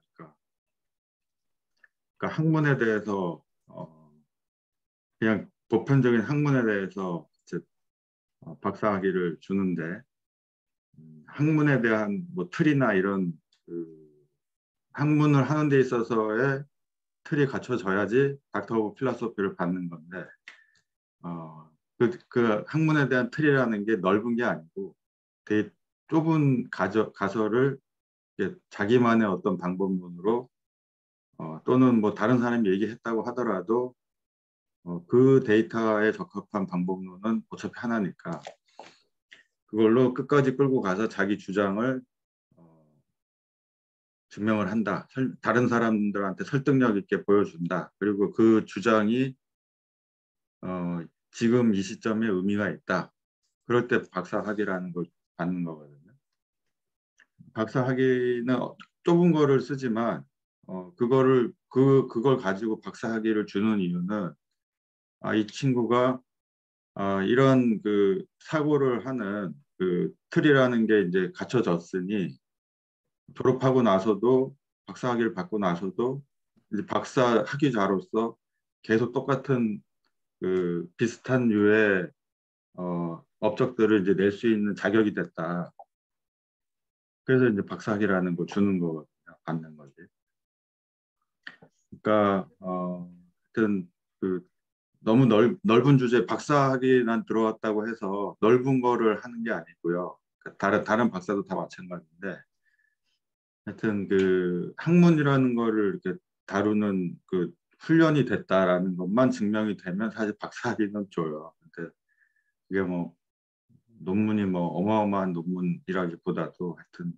그러니까 학문에 대해서 그냥 보편적인 학문에 대해서 이제 박사 학위를 주는데 학문에 대한 뭐 틀이나 이런 그 학문을 하는 데 있어서의 틀이 갖춰져야지 닥터 오브 필로소피를 받는 건데 그 학문에 대한 틀이라는 게 넓은 게 아니고 되게 좁은 가설을 자기만의 어떤 방법론으로 또는 뭐 다른 사람이 얘기했다고 하더라도 그 데이터에 적합한 방법론은 어차피 하나니까 그걸로 끝까지 끌고 가서 자기 주장을 증명을 한다. 다른 사람들한테 설득력 있게 보여준다. 그리고 그 주장이 지금 이 시점에 의미가 있다. 그럴 때 박사학위라는 걸 받는 거거든요. 박사학위는 좁은 거를 쓰지만 그걸 가지고 박사학위를 주는 이유는 이 친구가 이런 그 사고를 하는 그 틀이라는 게 이제 갖춰졌으니 졸업하고 나서도 박사학위를 받고 나서도 이제 박사 학위자로서 계속 똑같은 그 비슷한 류의 업적들을 이제 낼 수 있는 자격이 됐다. 그래서 이제 박사학위라는 거 주는 거거든요. 받는 거지. 그러니까 하여튼 그 너무 넓은 주제 박사학위 난 들어왔다고 해서 넓은 거를 하는 게 아니고요. 다른 박사도 다 마찬가지인데 하여튼 그 학문이라는 거를 이렇게 다루는 그 훈련이 됐다라는 것만 증명이 되면 사실 박사학위는 줘요. 근데 이게 뭐 논문이 뭐 어마어마한 논문이라기보다도 하여튼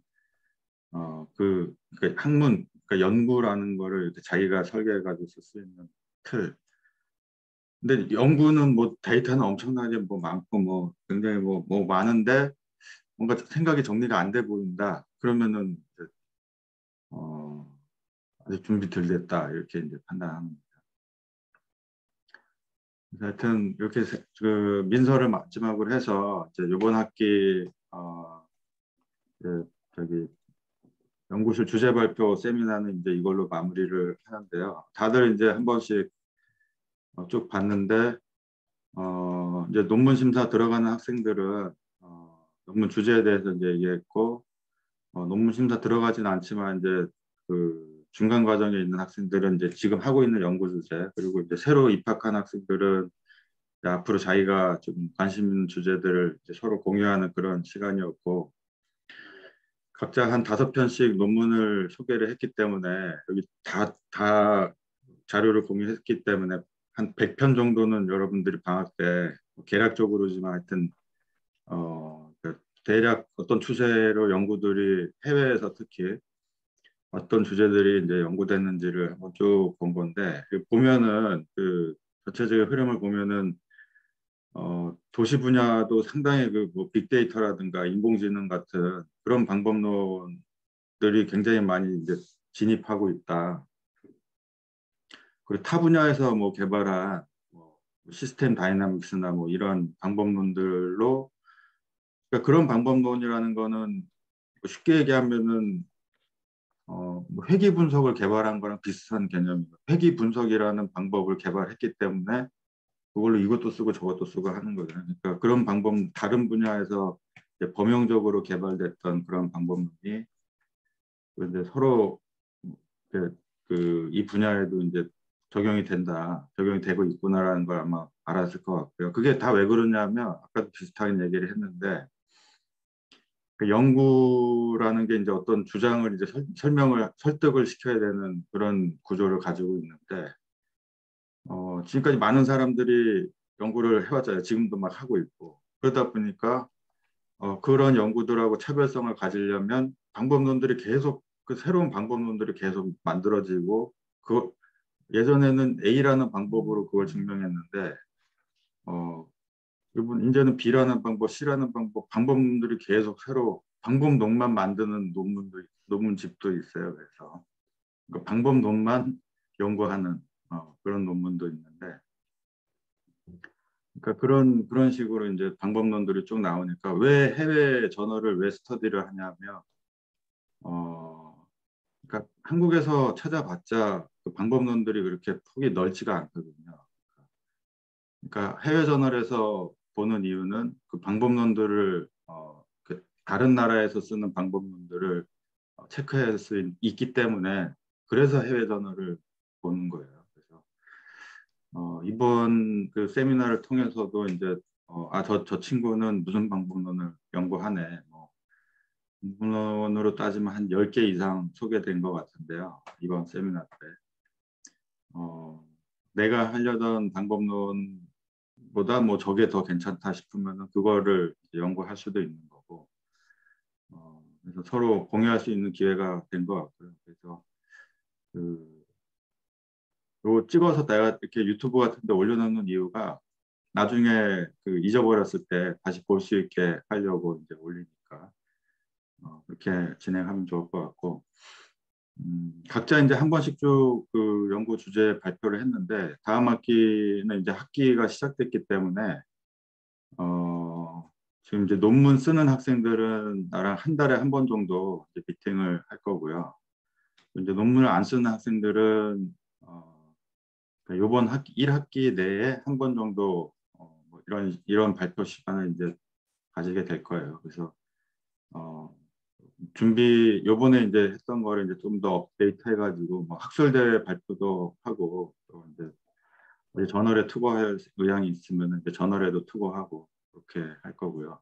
그 학문, 그러니까 연구라는 거를 이렇게 자기가 설계해가지고 쓸 수 있는 틀. 근데 연구는 뭐 데이터는 엄청나게 뭐 많고 뭐 굉장히 뭐 많은데 뭔가 생각이 정리가 안 돼 보인다. 그러면은 이제, 아직 준비 덜 됐다 이렇게 이제 판단합니다. 하여튼 이렇게 그 민서를 마지막으로 해서 이제 이번 학기 저기 연구실 주제 발표 세미나는 이제 이걸로 마무리를 하는데요. 다들 이제 한 번씩 쭉 봤는데 이제 논문 심사 들어가는 학생들은 논문 주제에 대해서 이제 얘기했고 논문 심사 들어가진 않지만 이제 그 중간 과정에 있는 학생들은 이제 지금 하고 있는 연구 주제 그리고 이제 새로 입학한 학생들은 이제 앞으로 자기가 좀 관심 있는 주제들을 이제 서로 공유하는 그런 시간이었고 각자 한 5편씩 논문을 소개를 했기 때문에 여기 다 자료를 공유했기 때문에 한 100편 정도는 여러분들이 방학 때 계략적으로지만 하여튼 대략 어떤 추세로 연구들이 해외에서 특히 어떤 주제들이 이제 연구됐는지를 한번 쭉 본 건데 보면은 그 전체적인 흐름을 보면은 도시 분야도 상당히 그 뭐 빅데이터라든가 인공지능 같은 그런 방법론들이 굉장히 많이 이제 진입하고 있다. 그리고 타 분야에서 뭐 개발한 뭐 시스템 다이나믹스나 뭐 이런 방법론들로 그러니까 그런 방법론이라는 거는 쉽게 얘기하면은 뭐 회귀 분석을 개발한 거랑 비슷한 개념입니다. 회귀 분석이라는 방법을 개발했기 때문에 그걸로 이것도 쓰고 저것도 쓰고 하는 거잖아요. 그러니까 그런 방법 다른 분야에서 이제 범용적으로 개발됐던 그런 방법론이 이제 서로 이 분야에도 이제 적용이 된다, 적용이 되고 있구나라는 걸 아마 알았을 것 같고요. 그게 다 왜 그러냐면 아까도 비슷한 얘기를 했는데 그 연구라는 게 이제 어떤 주장을 이제 설득을 시켜야 되는 그런 구조를 가지고 있는데 지금까지 많은 사람들이 연구를 해왔잖아요. 지금도 막 하고 있고 그러다 보니까 그런 연구들하고 차별성을 가지려면 방법론들이 계속 그 새로운 방법론들이 계속 만들어지고 그 예전에는 A라는 방법으로 그걸 증명했는데 이제는 B라는 방법, C라는 방법론들이 계속 새로 방법론만 만드는 논문집도 있어요. 그래서 그러니까 방법론만 연구하는 그런 논문도 있는데 그러니까 그런 식으로 이제 방법론들이 쭉 나오니까 왜 해외 저널을 왜 스터디를 하냐면 그러니까 한국에서 찾아봤자 그 방법론들이 그렇게 폭이 넓지가 않거든요. 그러니까 해외 저널에서 보는 이유는 그 방법론들을 다른 나라에서 쓰는 방법론들을 체크할 수 있기 때문에 그래서 해외 저널을 보는 거예요. 그래서 이번 그 세미나를 통해서도 이제 저 친구는 무슨 방법론을 연구하네. 뭐 방법론으로 따지면 한 10개 이상 소개된 것 같은데요. 이번 세미나 때. 내가 하려던 방법론보다 뭐 저게 더 괜찮다 싶으면 그거를 연구할 수도 있는 거고. 그래서 서로 공유할 수 있는 기회가 된 것 같고요. 그래서 요 찍어서 내가 이렇게 유튜브 같은 데 올려놓는 이유가 나중에 잊어버렸을 때 다시 볼 수 있게 하려고 이제 올리니까 그렇게 진행하면 좋을 것 같고, 각자 이제 한 번씩 쭉 그 연구 주제 발표를 했는데 다음 학기는 이제 학기가 시작됐기 때문에 지금 이제 논문 쓰는 학생들은 나랑 한 달에 한 번 정도 이제 미팅을 할 거고요. 이제 논문을 안 쓰는 학생들은 이번 1학기 내에 한 번 정도 뭐 이런 발표 시간을 이제 가지게 될 거예요. 그래서 요번에 이제 했던 거를 이제 좀 더 업데이트 해가지고 뭐 학술대회 발표도 하고 또 이제 우리 저널에 투고할 의향이 있으면 이제 저널에도 투고하고 그렇게 할 거고요.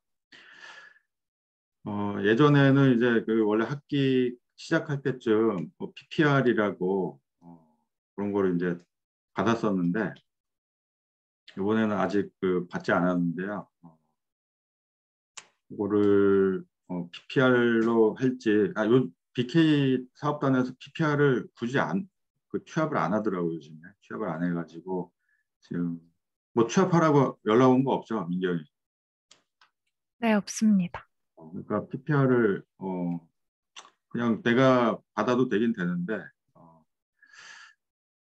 예전에는 이제 원래 학기 시작할 때쯤 뭐 PPR이라고 그런 거를 이제 받았었는데 이번에는 아직 받지 않았는데요. 이거를 PPR로 할지, 요 BK 사업단에서 PPR을 굳이 취합을 안 하더라고요, 요즘에. 취합을 안 해가지고 지금 뭐 취합하라고 연락 온 거 없죠, 민경이? 네, 없습니다. 그러니까 PPR을 그냥 내가 받아도 되긴 되는데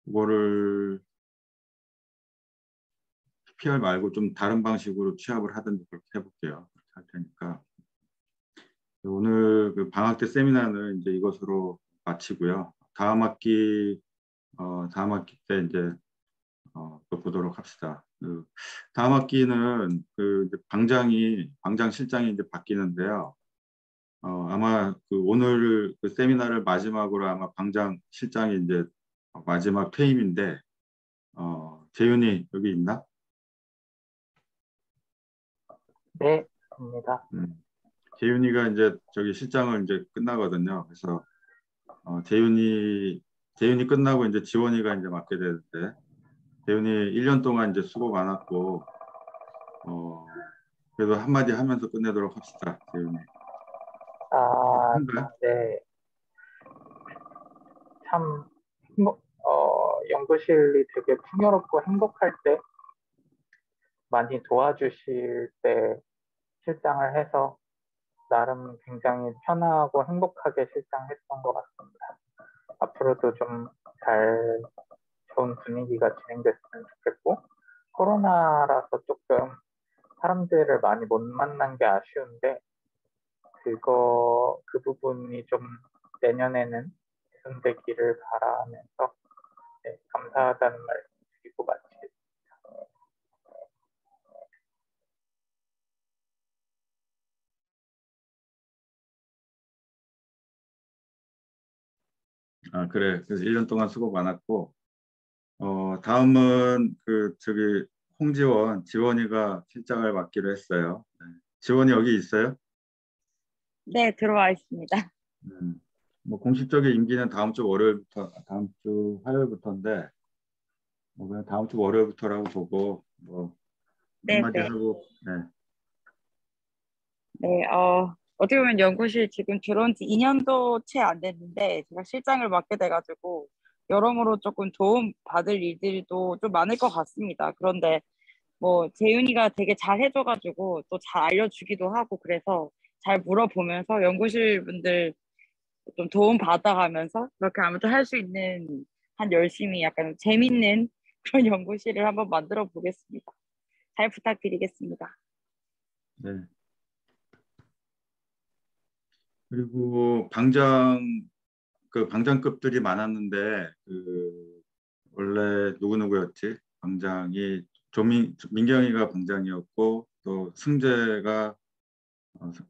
그거를 PPR 말고 좀 다른 방식으로 취합을 하든지 그렇게 해볼게요. 그렇게 할 테니까. 오늘 그 방학 때 세미나는 이제 이것으로 마치고요. 다음 학기 때 이제 또 보도록 합시다. 다음 학기는 이제 방장 실장이 이제 바뀌는데요. 아마 오늘 세미나를 마지막으로 아마 방장 실장이 이제 마지막 퇴임인데, 재윤이 여기 있나? 네, 입니다. 재윤이가 이제 저기 실장을 이제 끝나거든요. 그래서 재윤이 끝나고 이제 지원이가 이제 맡게 되는데, 재윤이 1년 동안 이제 수고 많았고, 그래도 한마디 하면서 끝내도록 합시다, 재윤이. 한가요? 네. 참, 연구실이 되게 풍요롭고 행복할 때 많이 도와주실 때 실장을 해서 나름 굉장히 편하고 행복하게 실장했던 것 같습니다. 앞으로도 좀 좋은 분위기가 진행됐으면 좋겠고, 코로나라서 조금 사람들을 많이 못 만난 게 아쉬운데, 그 부분이 좀 내년에는 개선되기를 바라면서 감사하다는 말씀 드리고 마치겠습니다. 그래. 그래서 1년 동안 수고 많았고, 다음은 저기 지원이가 실장을 맡기로 했어요. 네. 지원이 여기 있어요? 네, 들어와 있습니다. 뭐 공식적인 임기는 다음 주 화요일부터인데, 뭐 그냥 다음 주 월요일부터라고 보고 뭐 한마디 하고. 네, 어떻게 보면 연구실 지금 들어온 지 2년도 채 안 됐는데 제가 실장을 맡게 돼가지고 여러모로 조금 도움 받을 일들도 좀 많을 것 같습니다. 그런데 뭐 재윤이가 되게 잘 해줘가지고 또 잘 알려주기도 하고 그래서 잘 물어보면서 연구실 분들 좀 도움 받아가면서 그렇게 아무튼 할 수 있는 한 열심히 약간 재밌는 그런 연구실을 한번 만들어 보겠습니다. 잘 부탁드리겠습니다. 네. 그리고 방장급들이 많았는데 원래 누구였지? 방장이 민경이가 방장이었고 또 승재가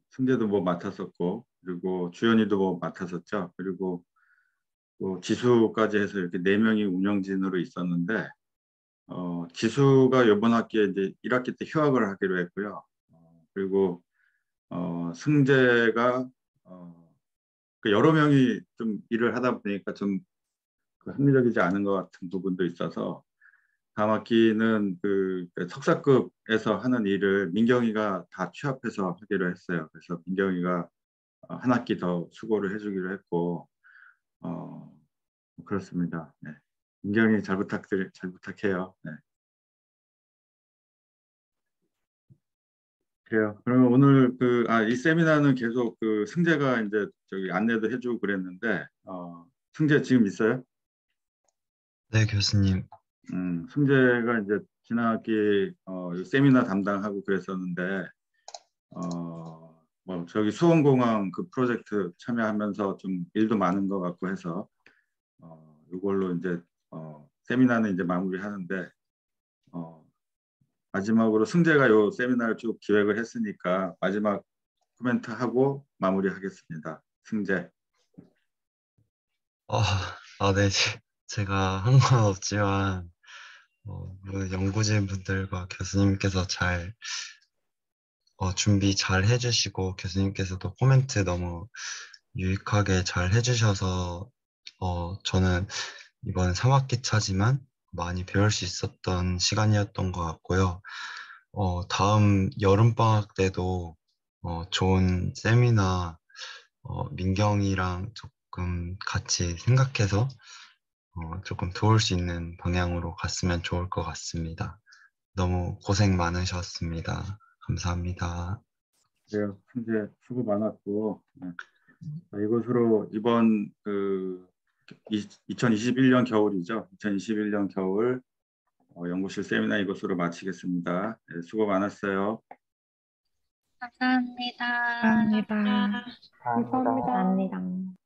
승재도 뭐 맡았었고, 그리고 주연이도 뭐 맡았었죠. 그리고 또 지수까지 해서 이렇게 4명이 운영진으로 있었는데, 지수가 이번 학기에 이제 1학기 때 휴학을 하기로 했고요. 그리고 승재가 그 여러 명이 좀 일을 하다 보니까 좀 합리적이지 않은 것 같은 부분도 있어서 다음 학기는 그 석사급에서 하는 일을 민경이가 다 취합해서 하기로 했어요. 그래서 민경이가 한 학기 더 수고를 해주기로 했고, 그렇습니다. 네. 민경이 잘 부탁해요. 네. 그래요. 그러면 오늘 이 세미나는 계속 승재가 이제 저기 안내도 해주고 그랬는데, 승재 지금 있어요? 네, 교수님. 승재가 이제 지난 학기 이 세미나 담당하고 그랬었는데, 뭐 저기 수원공항 그 프로젝트 참여하면서 좀 일도 많은 것 같고 해서 이걸로 이제 세미나는 이제 마무리하는데, 마지막으로 승재가 요 세미나를 쭉 기획을 했으니까 마지막 코멘트 하고 마무리하겠습니다. 승재. 네. 제가 한 건 없지만 그 연구진 분들과 교수님께서 잘 준비 잘 해주시고 교수님께서도 코멘트 너무 유익하게 잘 해주셔서 저는 이번 3학기 차지만 많이 배울 수 있었던 시간이었던 것 같고요. 다음 여름방학 때도 좋은 세미나 민경이랑 조금 같이 생각해서 조금 도울 수 있는 방향으로 갔으면 좋을 것 같습니다. 너무 고생 많으셨습니다. 감사합니다. 그래요. 승재 수고 많았고, 이것으로 이번 2021년 겨울이죠. 2021년 겨울 연구실 세미나 이것으로 마치겠습니다. 네, 수고 많았어요. 감사합니다. 감사합니다. 감사합니다. 감사합니다.